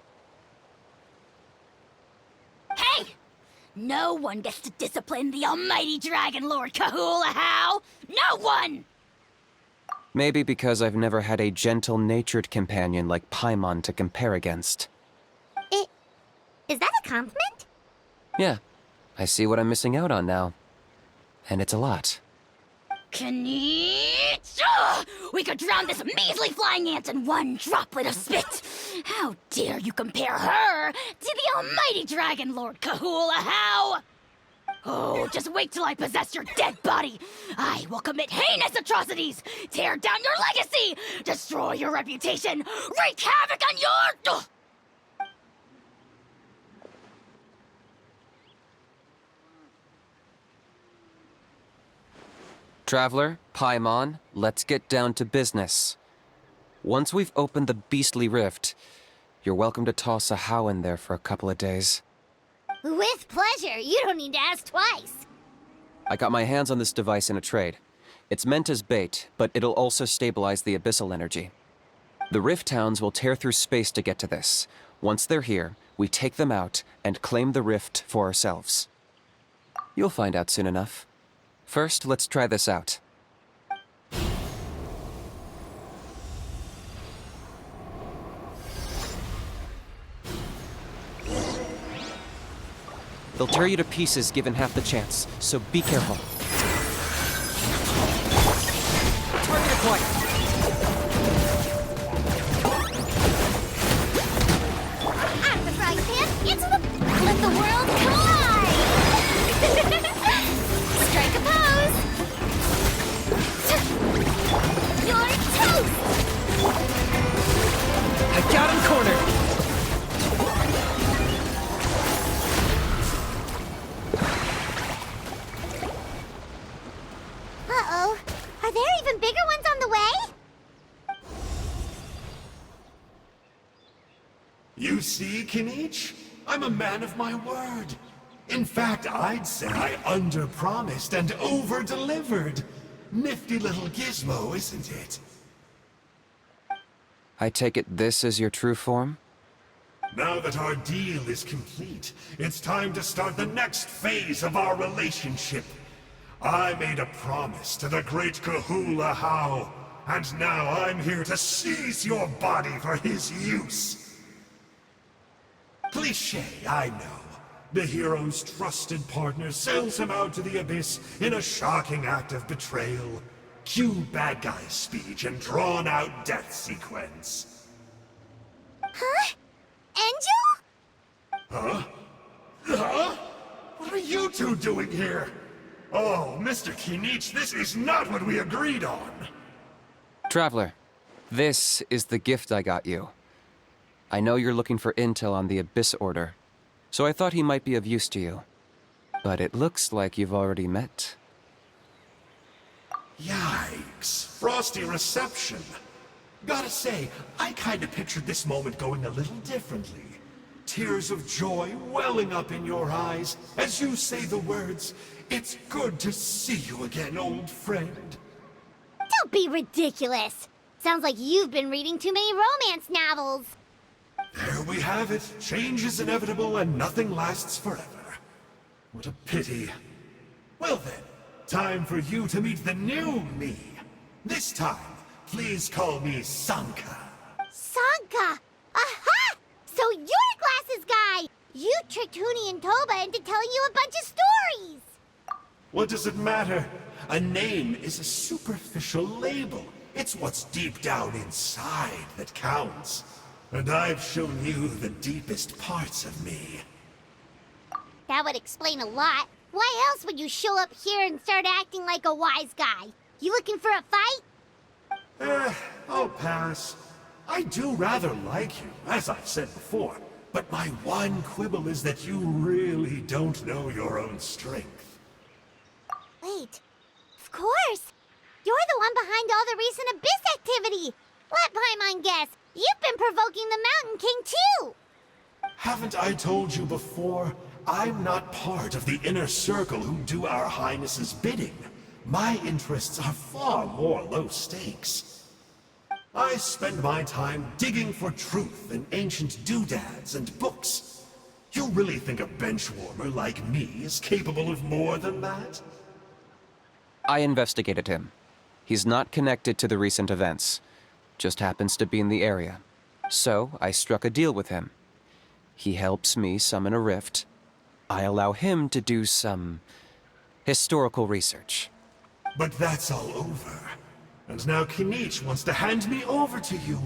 Hey! No one gets to discipline the almighty Dragon Lord Kahula. No one! Maybe because I've never had a gentle-natured companion like Paimon to compare against. Is that a compliment? Yeah, I see what I'm missing out on now. And it's a lot. Kinich! We could drown this measly flying ant in one droplet of spit! How dare you compare her to the almighty Dragon Lord Kahula? Oh, just wait till I possess your dead body! I will commit heinous atrocities! Tear down your legacy! Destroy your reputation! Wreak havoc on your... Ugh. Traveler, Paimon, let's get down to business. Once we've opened the beastly rift, you're welcome to toss a how in there for a couple of days. With pleasure. You don't need to ask twice. I got my hands on this device in a trade. It's meant as bait, but it'll also stabilize the abyssal energy. The rift hounds will tear through space to get to this. Once they're here, we take them out and claim the rift for ourselves. You'll find out soon enough. First, let's try this out. They'll tear you to pieces given half the chance, so be careful. Target acquired. Out of the frying pan, into the... Let the world collide! Strike a pose! You're toast! I got him cornered! Uh-oh. Are there even bigger ones on the way? You see, Kinich? I'm a man of my word. In fact, I'd say I under-promised and over-delivered. Nifty little gizmo, isn't it? I take it this is your true form? Now that our deal is complete, it's time to start the next phase of our relationship. I made a promise to the great Kahula How, and now I'm here to seize your body for his use. Cliché, I know. The hero's trusted partner sells him out to the abyss in a shocking act of betrayal. Cue bad guy speech and drawn-out death sequence. Huh? Angel? Huh? Huh? What are you two doing here? Oh, Mr. Kinich, this is not what we agreed on. Traveler, this is the gift I got you. I know you're looking for intel on the Abyss Order, so I thought he might be of use to you. But it looks like you've already met. Yikes. Frosty reception. Gotta say, I kinda pictured this moment going a little differently. Tears of joy welling up in your eyes as you say the words, "It's good to see you again, old friend." Don't be ridiculous. Sounds like you've been reading too many romance novels. There we have it. Change is inevitable and nothing lasts forever. What a pity. Well then, time for you to meet the new me. This time, please call me Sanka. Sanka! Aha! So you're Glasses Guy! You tricked Huni and Toba into telling you a bunch of stories! What does it matter? A name is a superficial label. It's what's deep down inside that counts. And I've shown you the deepest parts of me. That would explain a lot. Why else would you show up here and start acting like a wise guy? You looking for a fight? I'll pass. I do rather like you, as I've said before. But my one quibble is that you really don't know your own strength. Wait. Of course! You're the one behind all the recent Abyss activity! Let Paimon guess, you've been provoking the Mountain King too! Haven't I told you before? I'm not part of the inner circle who do our Highness's bidding. My interests are far more low stakes. I spend my time digging for truth in ancient doodads and books. You really think a benchwarmer like me is capable of more than that? I investigated him. He's not connected to the recent events. Just happens to be in the area. So, I struck a deal with him. He helps me summon a rift. I allow him to do some historical research. But that's all over. And now Kinich wants to hand me over to you.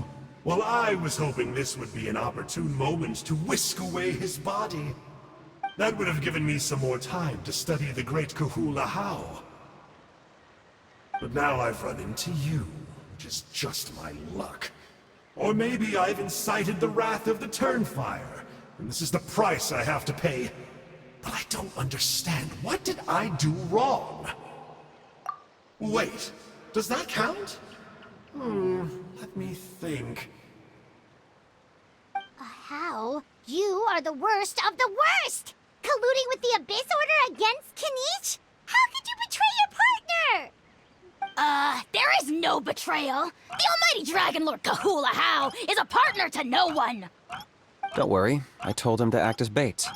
Well, I was hoping this would be an opportune moment to whisk away his body. That would have given me some more time to study the great Kahula How. But now I've run into you, which is just my luck. Or maybe I've incited the wrath of the Turnfire, and this is the price I have to pay. But I don't understand. What did I do wrong? Wait, does that count? Let me think. How? You are the worst of the worst! Colluding with the Abyss Order against Kinich? How could you betray your partner? There is no betrayal. The almighty Dragon Lord Kahula How is a partner to no one. Don't worry, I told him to act as bait.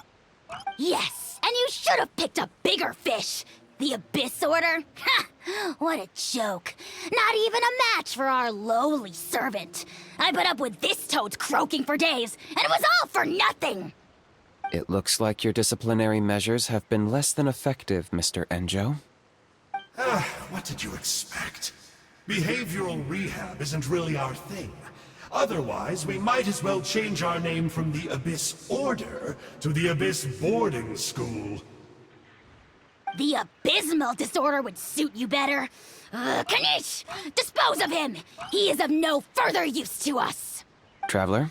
Yes, and you should have picked a bigger fish. The Abyss Order? Ha! What a joke. Not even a match for our lowly servant. I put up with this toad's croaking for days, and it was all for nothing. It looks like your disciplinary measures have been less than effective, Mr. Enjo. What did you expect? Behavioral rehab isn't really our thing. Otherwise, we might as well change our name from the Abyss Order to the Abyss Boarding School. The abysmal disorder would suit you better. Kinich! Dispose of him! He is of no further use to us! Traveler?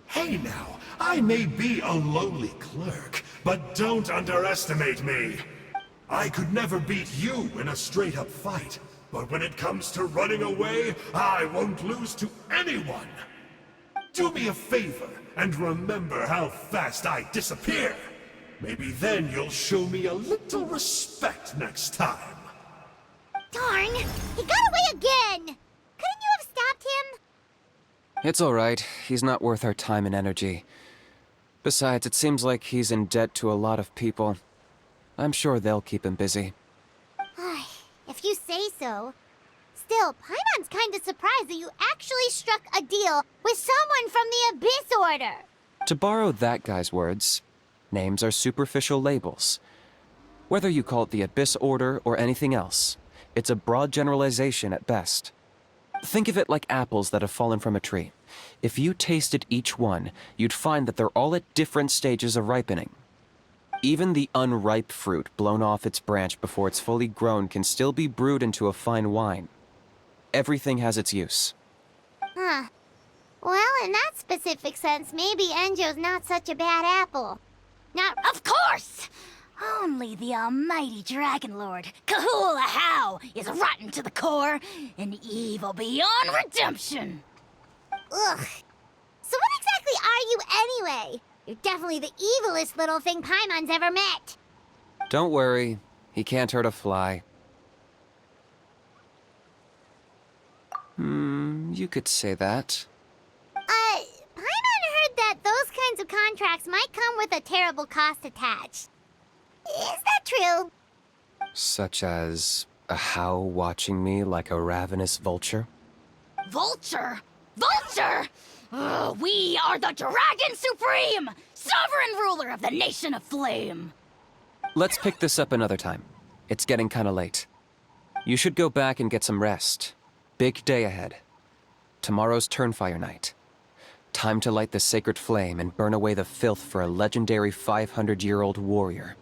Hey now, I may be a lowly clerk, but don't underestimate me. I could never beat you in a straight-up fight, but when it comes to running away, I won't lose to anyone. Do me a favor and remember how fast I disappear. Maybe then you'll show me a little respect next time. Darn! He got away again! Couldn't you have stopped him? It's all right. He's not worth our time and energy. Besides, it seems like he's in debt to a lot of people. I'm sure they'll keep him busy. If you say so. Still, Paimon's kinda surprised that you actually struck a deal with someone from the Abyss Order. To borrow that guy's words, names are superficial labels. Whether you call it the Abyss Order or anything else, it's a broad generalization at best. Think of it like apples that have fallen from a tree. If you tasted each one, you'd find that they're all at different stages of ripening. Even the unripe fruit blown off its branch before it's fully grown can still be brewed into a fine wine. Everything has its use. Huh. Well, in that specific sense, maybe Enjo's not such a bad apple. Not... Of course! Only the almighty Dragon Lord, Kahula How, is rotten to the core and evil beyond redemption. Ugh. So what exactly are you anyway? You're definitely the evilest little thing Paimon's ever met. Don't worry, he can't hurt a fly. You could say that. Paimon heard that those kinds of contracts might come with a terrible cost attached. Is that true? Such as a How watching me like a ravenous vulture? Vulture? Vulture! We are the Dragon Supreme, sovereign ruler of the Nation of Flame. Let's pick this up another time. It's getting kinda late. You should go back and get some rest. Big day ahead. Tomorrow's Turnfire night. Time to light the sacred flame and burn away the filth for a legendary 500-year-old warrior.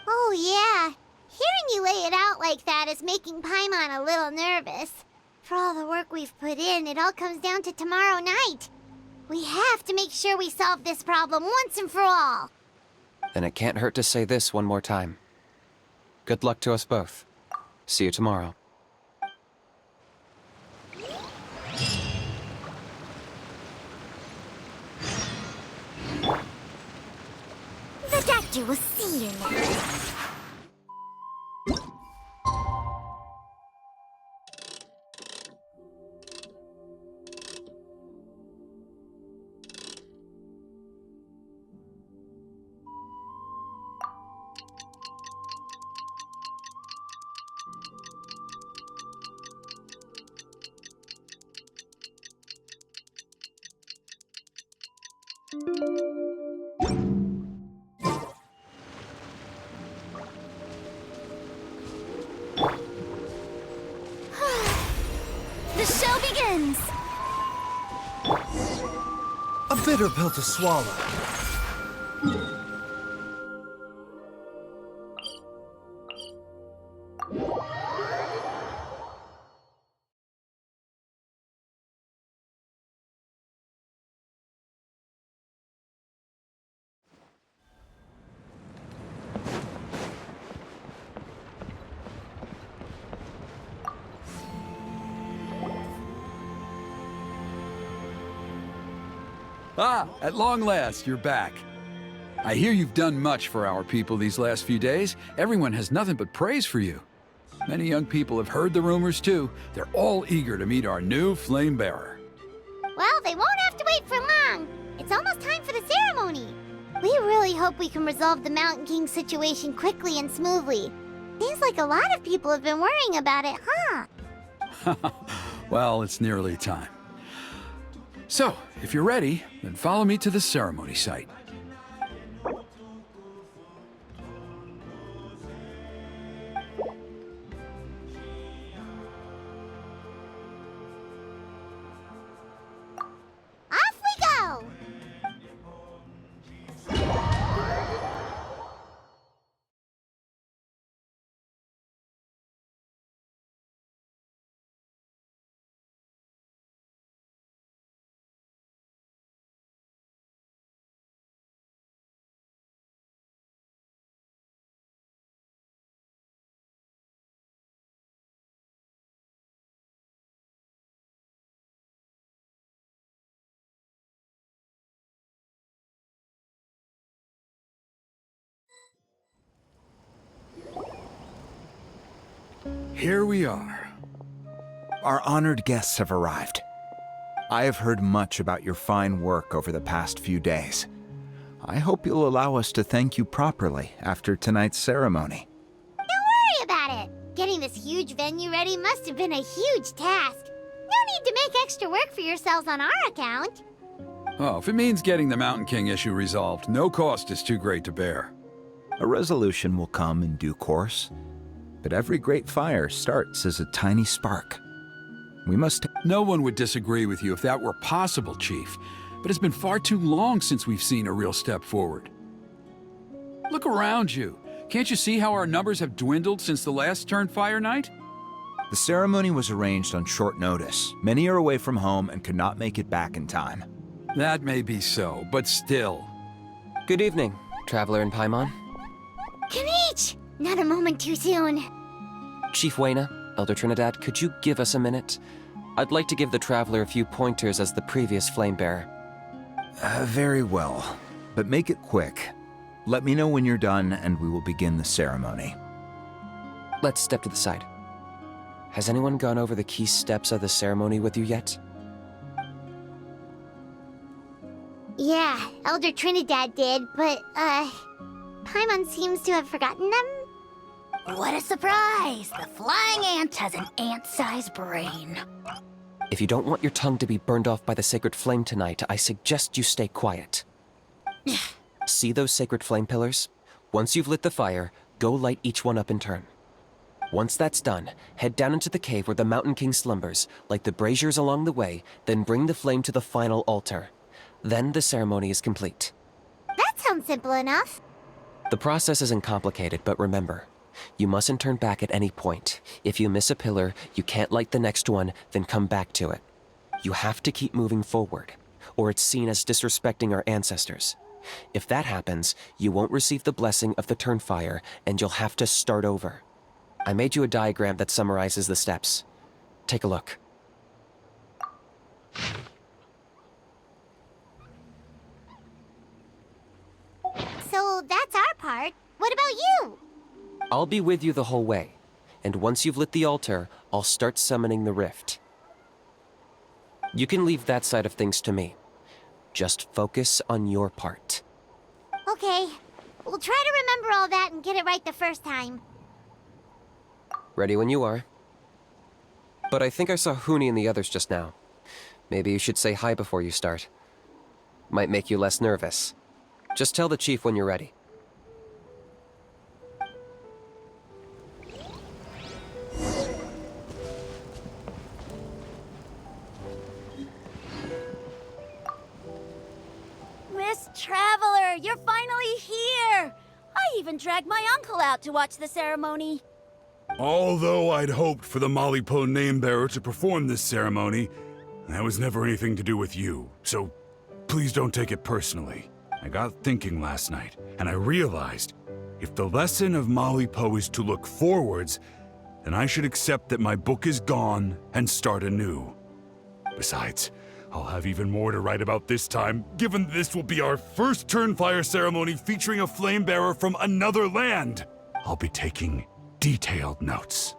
Oh yeah. Hearing you lay it out like that is making Paimon a little nervous. For all the work we've put in, it all comes down to tomorrow night. We have to make sure we solve this problem once and for all. Then it can't hurt to say this one more time. Good luck to us both. See you tomorrow. The doctor will see you now. begins! A bitter pill to swallow. Ah, at long last, you're back. I hear you've done much for our people these last few days. Everyone has nothing but praise for you. Many young people have heard the rumors too. They're all eager to meet our new flame bearer. Well, they won't have to wait for long. It's almost time for the ceremony. We really hope we can resolve the Mountain King situation quickly and smoothly. Seems like a lot of people have been worrying about it, huh? Well, it's nearly time. So, if you're ready, then follow me to the ceremony site. Off we go! Here we are. Our honored guests have arrived. I have heard much about your fine work over the past few days. I hope you'll allow us to thank you properly after tonight's ceremony. Don't worry about it. Getting this huge venue ready must have been a huge task. No need to make extra work for yourselves on our account. Oh, if it means getting the Mountain King issue resolved, no cost is too great to bear. A resolution will come in due course, but every great fire starts as a tiny spark. We must... No one would disagree with you if that were possible, Chief, but it's been far too long since we've seen a real step forward. Look around you. Can't you see how our numbers have dwindled since the last Turnfire night? The ceremony was arranged on short notice. Many are away from home and could not make it back in time. That may be so, but still. Good evening, Traveler in Paimon. Kinich! Not a moment too soon. Chief Wayna, Elder Trinidad, could you give us a minute? I'd like to give the Traveler a few pointers as the previous flame bearer. Very well, but make it quick. Let me know when you're done and we will begin the ceremony. Let's step to the side. Has anyone gone over the key steps of the ceremony with you yet? Yeah, Elder Trinidad did, but, Paimon seems to have forgotten them. What a surprise! The flying ant has an ant-sized brain. If you don't want your tongue to be burned off by the sacred flame tonight, I suggest you stay quiet. See those sacred flame pillars? Once you've lit the fire, go light each one up in turn. Once that's done, head down into the cave where the Mountain King slumbers, light the braziers along the way, then bring the flame to the final altar. Then the ceremony is complete. That sounds simple enough. The process isn't complicated, but remember, you mustn't turn back at any point. If you miss a pillar, you can't light the next one, then come back to it. You have to keep moving forward, or it's seen as disrespecting our ancestors. If that happens, you won't receive the blessing of the Turnfire, and you'll have to start over. I made you a diagram that summarizes the steps. Take a look. So that's our part. What about you? I'll be with you the whole way, and once you've lit the altar, I'll start summoning the rift. You can leave that side of things to me. Just focus on your part. Okay. We'll try to remember all that and get it right the first time. Ready when you are. But I think I saw Huni and the others just now. Maybe you should say hi before you start. Might make you less nervous. Just tell the chief when you're ready. Traveler, you're finally here! I even dragged my uncle out to watch the ceremony. Although I'd hoped for the Malipo name-bearer to perform this ceremony, that was never anything to do with you, so please don't take it personally. I got thinking last night, and I realized if the lesson of Malipo is to look forwards, then I should accept that my book is gone and start anew. Besides, I'll have even more to write about this time, given this will be our first Turnfire ceremony featuring a flame-bearer from another land. I'll be taking detailed notes.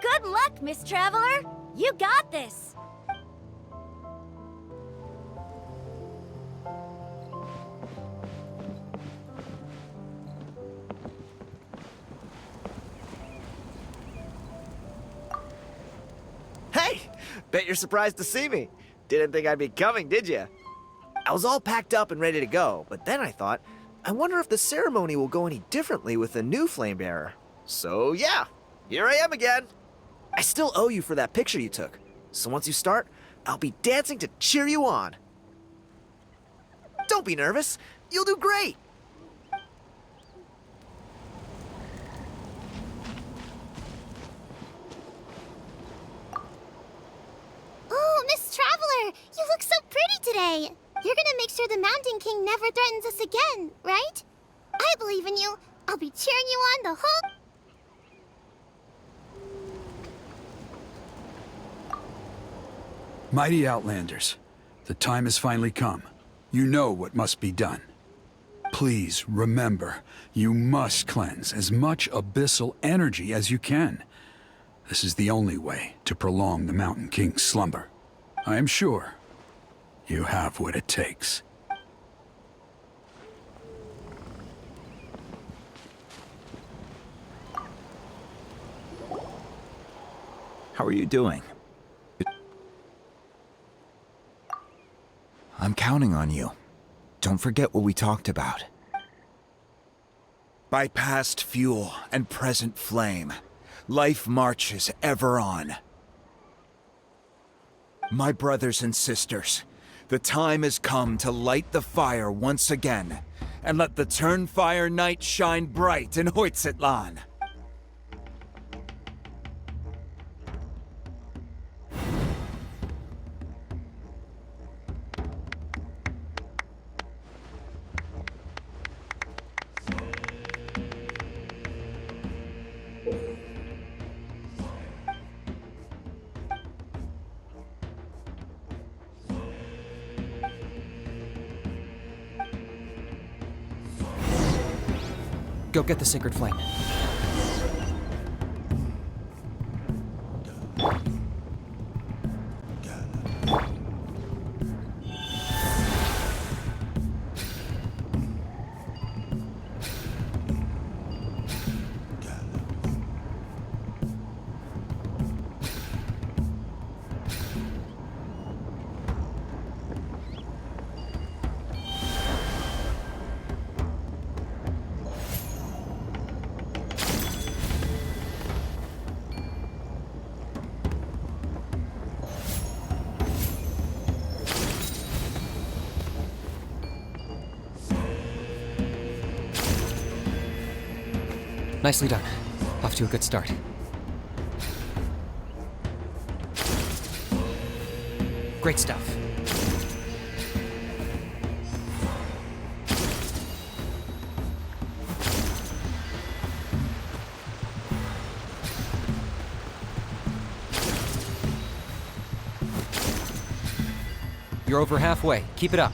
Good luck, Miss Traveler! You got this! Hey! Bet you're surprised to see me. Didn't think I'd be coming, did you? I was all packed up and ready to go, but then I thought, I wonder if the ceremony will go any differently with the new flame bearer. So yeah, here I am again. I still owe you for that picture you took, so once you start, I'll be dancing to cheer you on. Don't be nervous, you'll do great. Oh, Miss Traveler, you look so pretty today. You're gonna make sure the Mountain King never threatens us again, right? I believe in you. I'll be cheering you on the whole... Mighty Outlanders, the time has finally come. You know what must be done. Please remember, you must cleanse as much abyssal energy as you can. This is the only way to prolong the Mountain King's slumber. I am sure you have what it takes. How are you doing? I'm counting on you. Don't forget what we talked about. By past fuel and present flame, life marches ever on. My brothers and sisters, the time has come to light the fire once again, and let the Turnfire night shine bright in Hoytzitlan. Go get the sacred flame. Nicely done. Off to a good start. Great stuff. You're over halfway. Keep it up.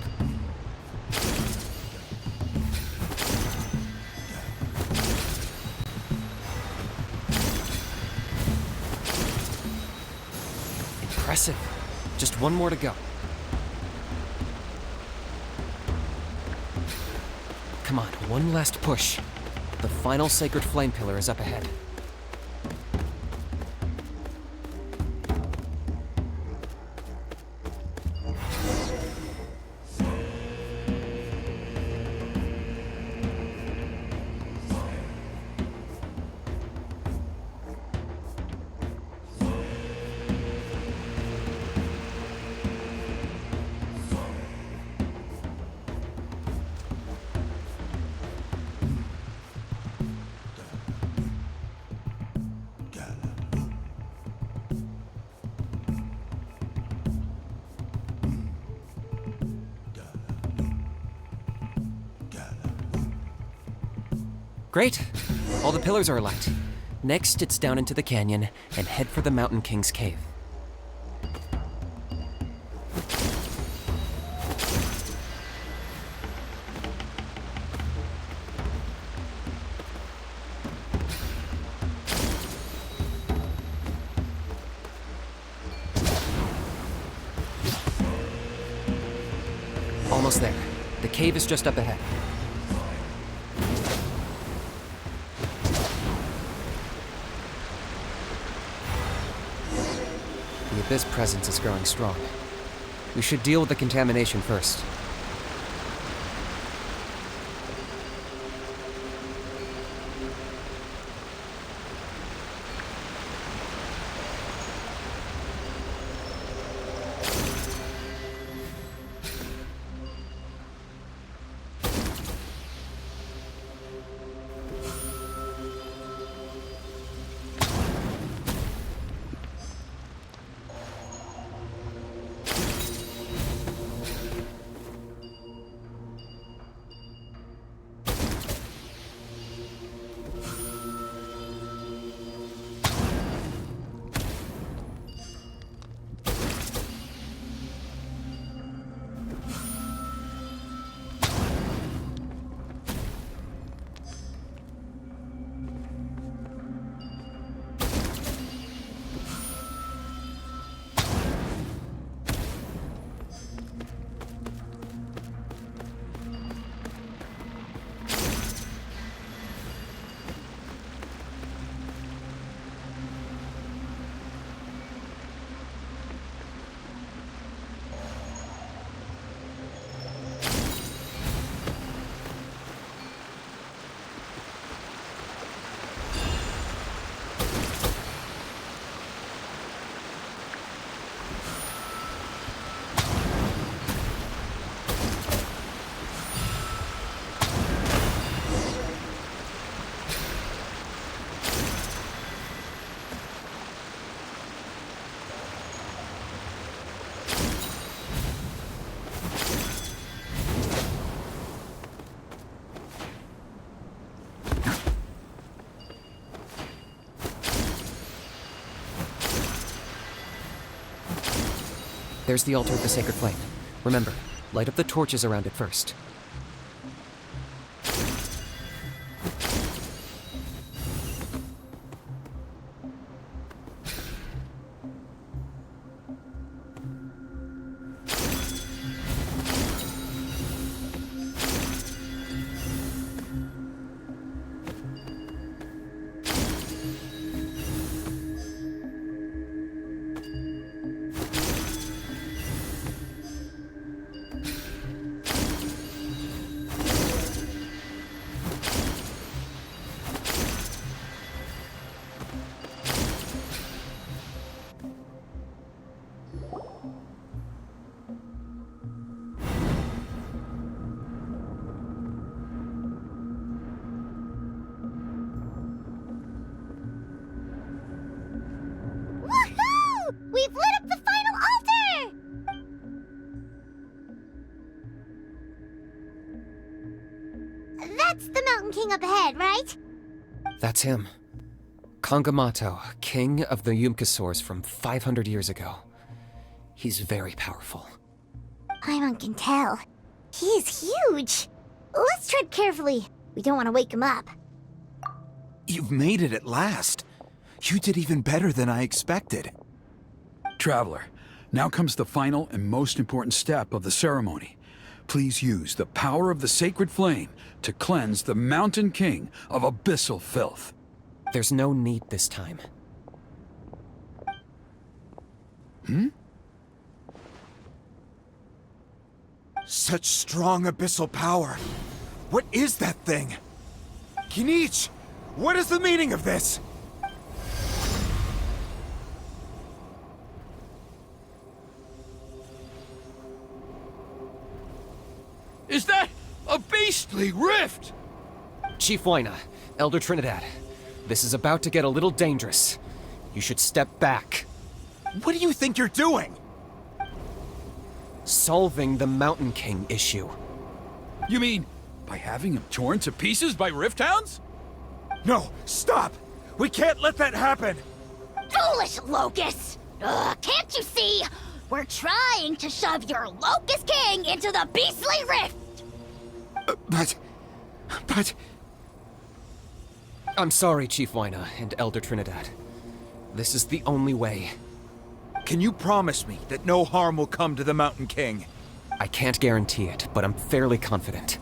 Impressive. Just one more to go. Come on, one last push. The final sacred flame pillar is up ahead. Great. All the pillars are alight. Next, it's down into the canyon and head for the Mountain King's cave. Almost there. The cave is just up ahead. The Abyss presence is growing strong. We should deal with the contamination first. There's the altar of the sacred flame. Remember, light up the torches around it first. We've lit up the final altar! That's the Mountain King up ahead, right? That's him. Kangamato, king of the Yumkasaurs from 500 years ago. He's very powerful. Paimon can tell. He is huge. Let's tread carefully. We don't want to wake him up. You've made it at last. You did even better than I expected. Traveler, now comes the final and most important step of the ceremony. Please use the power of the sacred flame to cleanse the Mountain King of abyssal filth. There's no need this time. Such strong abyssal power. What is that thing? Kinich, what is the meaning of this? Is that a beastly rift? Chief Waina, Elder Trinidad, this is about to get a little dangerous. You should step back. What do you think you're doing? Solving the Mountain King issue. You mean by having him torn to pieces by rift hounds? No, stop! We can't let that happen! Foolish Locust! Ugh, can't you see? We're trying to shove your Locust King into the beastly rift! But... I'm sorry, Chief Wyna and Elder Trinidad. This is the only way. Can you promise me that no harm will come to the Mountain King? I can't guarantee it, but I'm fairly confident.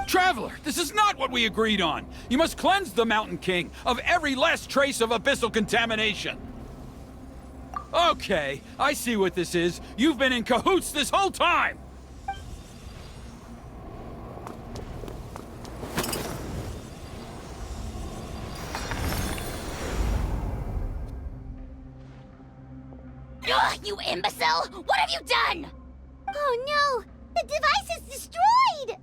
Traveler, this is not what we agreed on. You must cleanse the Mountain King of every last trace of abyssal contamination. Okay, I see what this is. You've been in cahoots this whole time! Ugh, you imbecile! What have you done? Oh no! The device is destroyed!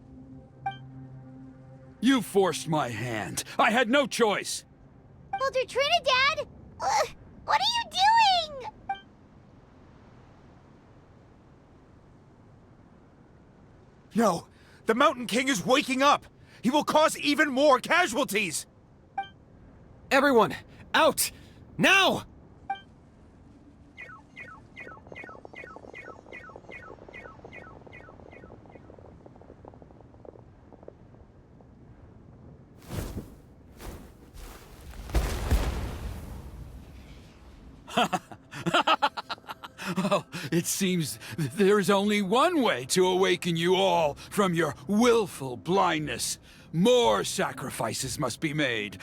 You forced my hand. I had no choice. Elder Trinidad! What are you doing? No, the Mountain King is waking up! He will cause even more casualties! Everyone, out! Now! Well, it seems there is only one way to awaken you all from your willful blindness. More sacrifices must be made.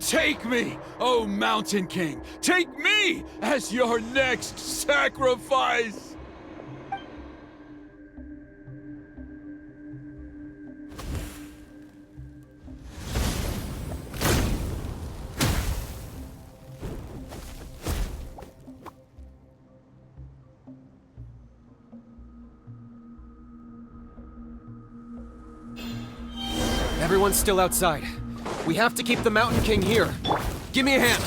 Take me, O Mountain King! Take me as your next sacrifice! Everyone's still outside. We have to keep the Mountain King here. Give me a hand.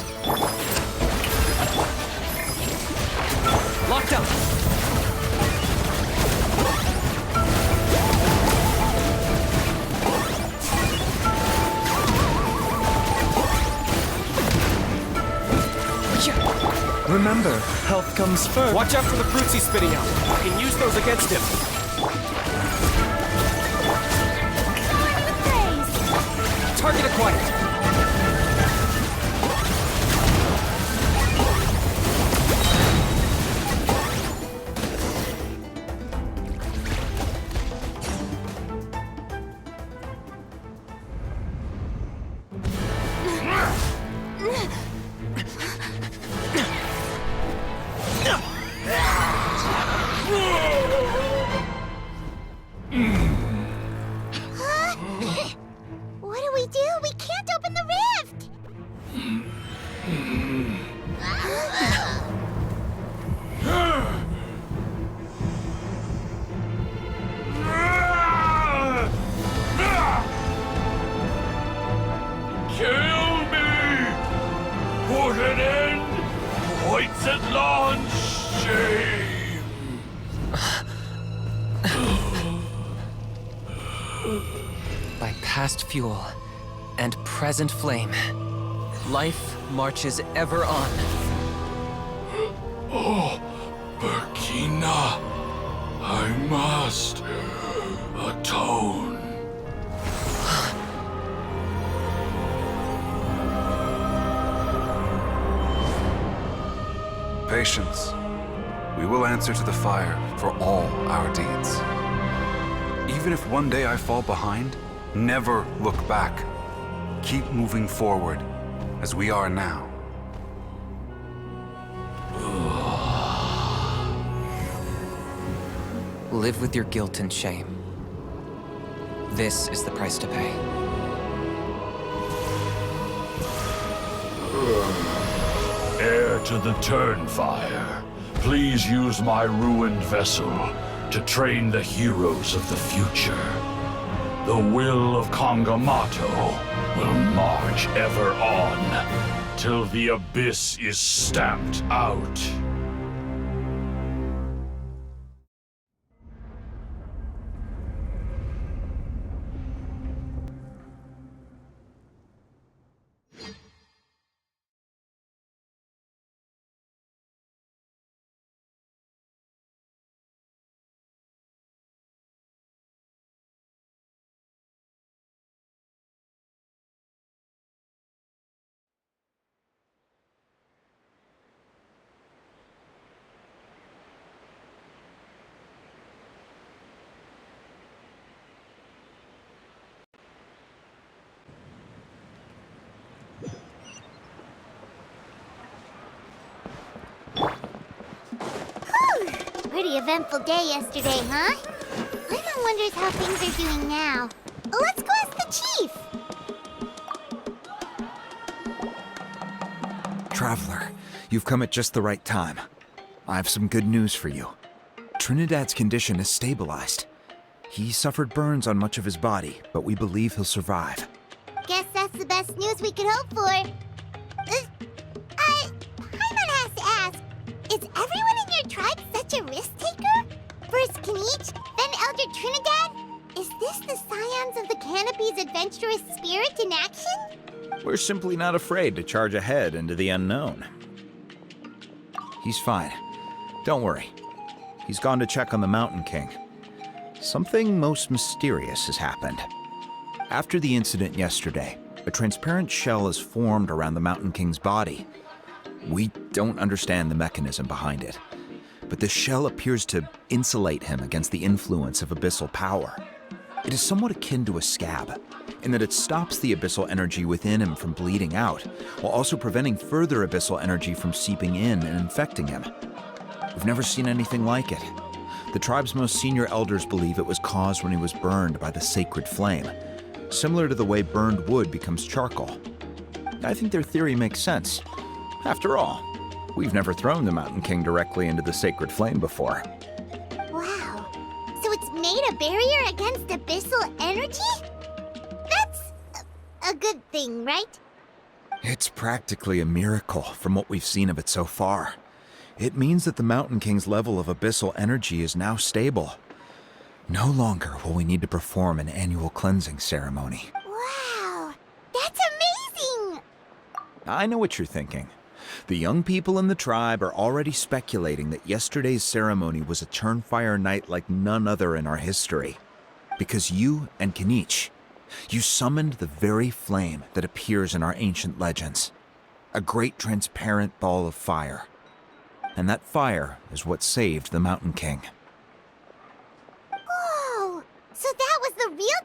Locked up. Remember, health comes first. Watch out for the fruits he's spitting out. You can use those against him. Target acquired. By past fuel and present flame, life marches ever on. Oh, Burkina, I must atone. Patience. We will answer to the fire for all our deeds. Even if one day I fall behind, never look back. Keep moving forward, as we are now. Live with your guilt and shame. This is the price to pay. Heir to the Turnfire, please use my ruined vessel to train the heroes of the future. The will of Kangamato will march ever on, till the abyss is stamped out. Pretty eventful day yesterday, huh? Paimon wonders how things are doing now. Let's go ask the chief! Traveler, you've come at just the right time. I have some good news for you. Trinidad's condition is stabilized. He suffered burns on much of his body, but we believe he'll survive. Guess that's the best news we could hope for. Paimon has to ask, is everyone in your tribe such a risk-taker? First Kinich, then Elder Trinidad? Is this the scions of the Canopy's adventurous spirit in action? We're simply not afraid to charge ahead into the unknown. He's fine. Don't worry. He's gone to check on the Mountain King. Something most mysterious has happened. After the incident yesterday, a transparent shell is formed around the Mountain King's body. We don't understand the mechanism behind it, but the shell appears to insulate him against the influence of abyssal power. It is somewhat akin to a scab, in that it stops the abyssal energy within him from bleeding out, while also preventing further abyssal energy from seeping in and infecting him. We've never seen anything like it. The tribe's most senior elders believe it was caused when he was burned by the sacred flame, similar to the way burned wood becomes charcoal. I think their theory makes sense. After all, we've never thrown the Mountain King directly into the sacred flame before. Wow. So it's made a barrier against abyssal energy? That's a good thing, right? It's practically a miracle from what we've seen of it so far. It means that the Mountain King's level of abyssal energy is now stable. No longer will we need to perform an annual cleansing ceremony. Wow, that's amazing! I know what you're thinking. The young people in the tribe are already speculating that yesterday's ceremony was a Turnfire night like none other in our history. Because you and Kinich, you summoned the very flame that appears in our ancient legends. A great transparent ball of fire. And that fire is what saved the Mountain King. Whoa! So that was the real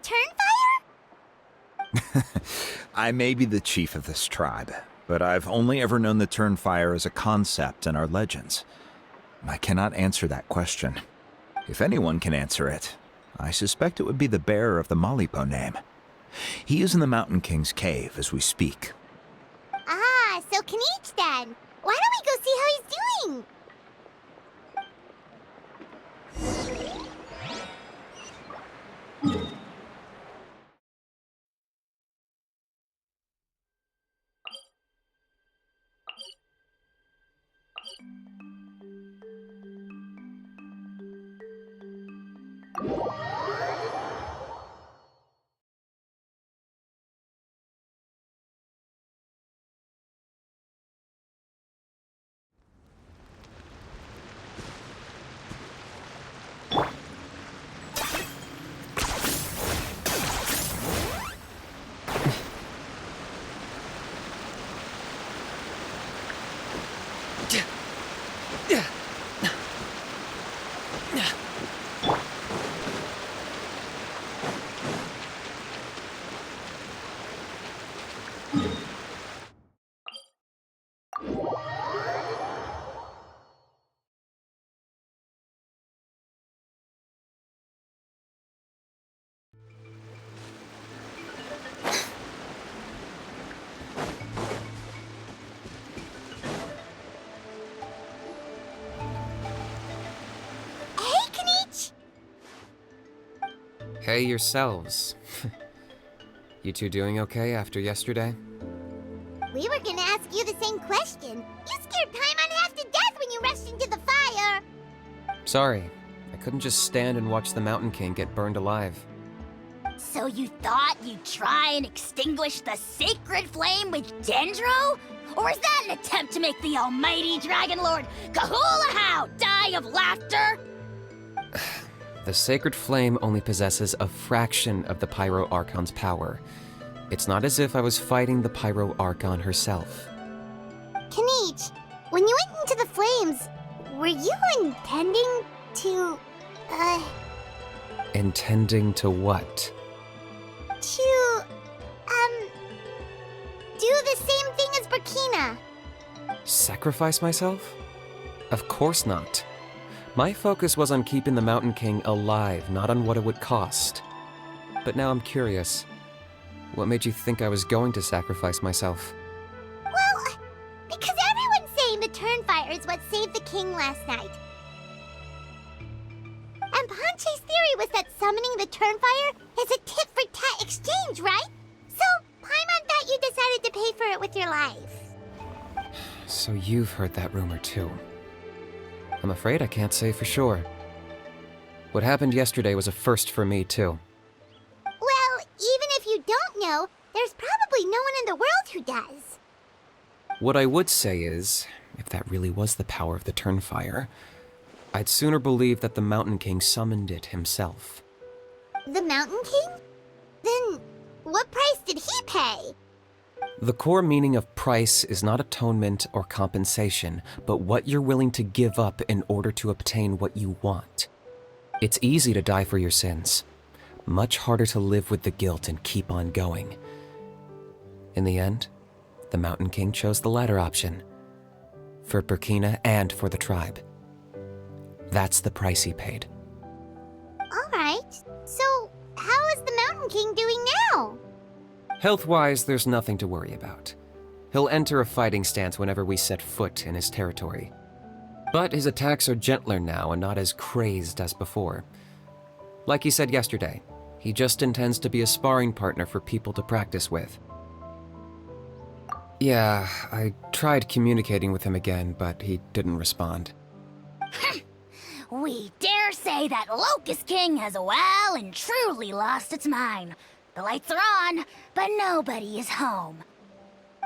Turnfire? I may be the chief of this tribe, but I've only ever known the Turnfire as a concept in our legends. I cannot answer that question. If anyone can answer it, I suspect it would be the bearer of the Malipo name. He is in the Mountain King's cave as we speak. Ah, so Kinich then. Why don't we go see how he's doing? Hey yourselves. You two doing okay after yesterday? We were gonna ask you the same question. You scared Paimon half to death when you rushed into the fire. Sorry, I couldn't just stand and watch the Mountain King get burned alive. So you thought you'd try and extinguish the sacred flame with Dendro? Or is that an attempt to make the almighty Dragon Lord Kahulahau die of laughter? The sacred flame only possesses a fraction of the Pyro Archon's power. It's not as if I was fighting the Pyro Archon herself. Kinich, when you went into the flames, were you intending to, Intending to what? to, do the same thing as Burkina? Sacrifice myself? Of course not. My focus was on keeping the Mountain King alive, not on what it would cost. But now I'm curious. What made you think I was going to sacrifice myself? Well, because everyone's saying the Turnfire is what saved the king last night. And Ponche's theory was that summoning the Turnfire is a tit-for-tat exchange, right? So, Paimon thought you decided to pay for it with your life. So you've heard that rumor too. I'm afraid I can't say for sure. What happened yesterday was a first for me too. Well, even if you don't know, there's probably no one in the world who does. What I would say is, if that really was the power of the Turnfire, I'd sooner believe that the Mountain King summoned it himself. The Mountain King? Then, what price did he pay? The core meaning of price is not atonement or compensation, but what you're willing to give up in order to obtain what you want. It's easy to die for your sins. Much harder to live with the guilt and keep on going. In the end, the Mountain King chose the latter option. For Burkina and for the tribe. That's the price he paid. Alright, so how is the Mountain King doing now? Health-wise, there's nothing to worry about. He'll enter a fighting stance whenever we set foot in his territory. But his attacks are gentler now and not as crazed as before. Like he said yesterday, he just intends to be a sparring partner for people to practice with. Yeah, I tried communicating with him again, but he didn't respond. We dare say that Locust King has well and truly lost its mind. The lights are on, but nobody is home.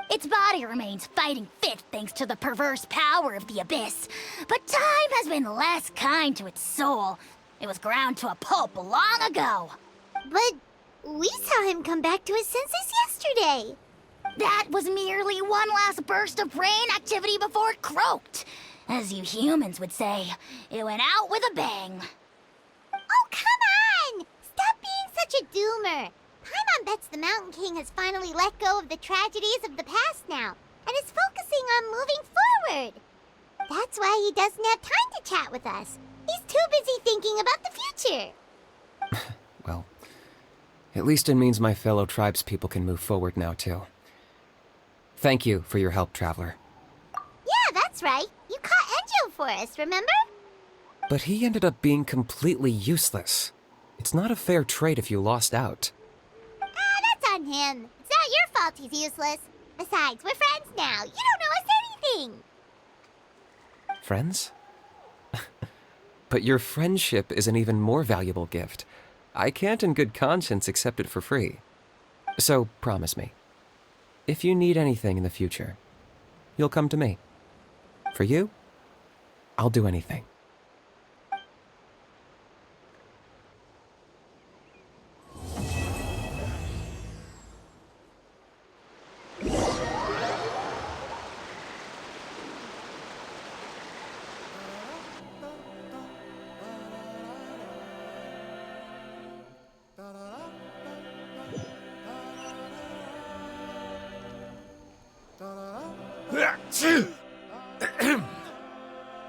Its body remains fighting fit thanks to the perverse power of the Abyss, but time has been less kind to its soul. It was ground to a pulp long ago. But we saw him come back to his senses yesterday. That was merely one last burst of brain activity before it croaked. As you humans would say, it went out with a bang. Oh, come on! Stop being such a doomer. Paimon bets the Mountain King has finally let go of the tragedies of the past now, and is focusing on moving forward. That's why he doesn't have time to chat with us. He's too busy thinking about the future. Well, at least it means my fellow tribespeople can move forward now, too. Thank you for your help, Traveler. Yeah, that's right. You caught Enjo for us, remember? But he ended up being completely useless. It's not a fair trade if you lost out. That's on him. It's not your fault he's useless. Besides, we're friends now. You don't know us anything. Friends? But your friendship is an even more valuable gift. I can't in good conscience accept it for free. So promise me, if you need anything in the future, you'll come to me. For you, I'll do anything.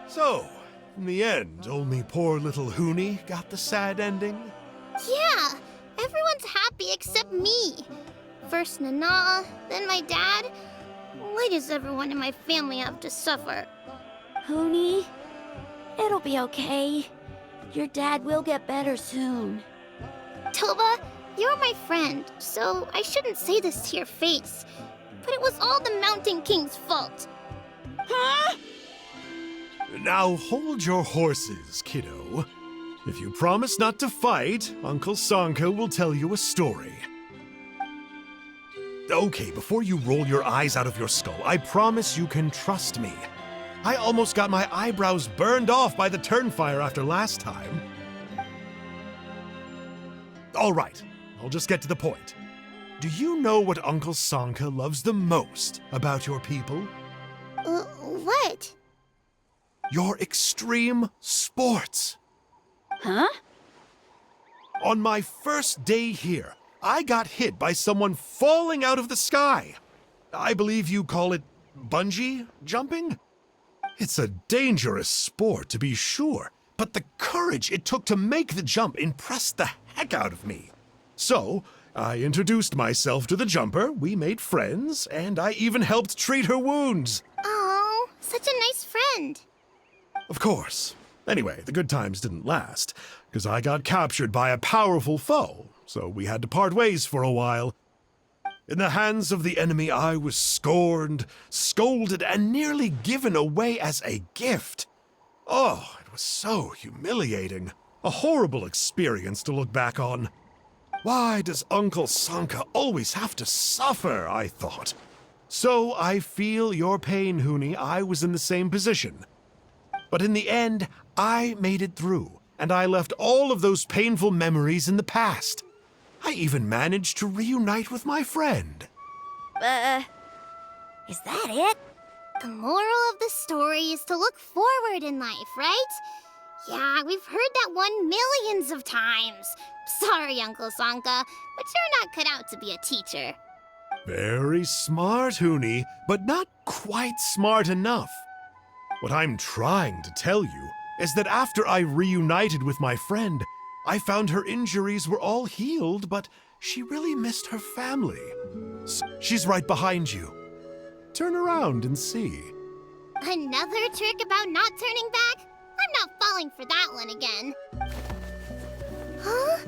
So, in the end, only poor little Hoonie got the sad ending? Yeah, everyone's happy except me. First Nana, then my dad. Why does everyone in my family have to suffer? Honey, it'll be okay. Your dad will get better soon. Toba, you're my friend, so I shouldn't say this to your face. But it was all the Mountain King's fault. Huh? Now hold your horses, kiddo. If you promise not to fight, Uncle Sanka will tell you a story. Okay, before you roll your eyes out of your skull, I promise you can trust me. I almost got my eyebrows burned off by the turnfire after last time. All right, I'll just get to the point. Do you know what Uncle Sanka loves the most about your people? What? Your extreme sports. Huh? On my first day here, I got hit by someone falling out of the sky. I believe you call it bungee jumping? It's a dangerous sport, to be sure, but the courage it took to make the jump impressed the heck out of me. So, I introduced myself to the jumper, we made friends, and I even helped treat her wounds. Oh, such a nice friend. Of course. Anyway, the good times didn't last, because I got captured by a powerful foe, so we had to part ways for a while. In the hands of the enemy, I was scorned, scolded, and nearly given away as a gift. Oh, it was so humiliating. A horrible experience to look back on. Why does Uncle Sanka always have to suffer, I thought. So I feel your pain, Huni. I was in the same position. But in the end, I made it through, and I left all of those painful memories in the past. I even managed to reunite with my friend. Is that it? The moral of the story is to look forward in life, right? Yeah, we've heard that one millions of times. Sorry, Uncle Sanka, but you're not cut out to be a teacher. Very smart, Huni, but not quite smart enough. What I'm trying to tell you is that after I reunited with my friend, I found her injuries were all healed, but she really missed her family. She's right behind you. Turn around and see. Another trick about not turning back? I'm not falling for that one again. Huh?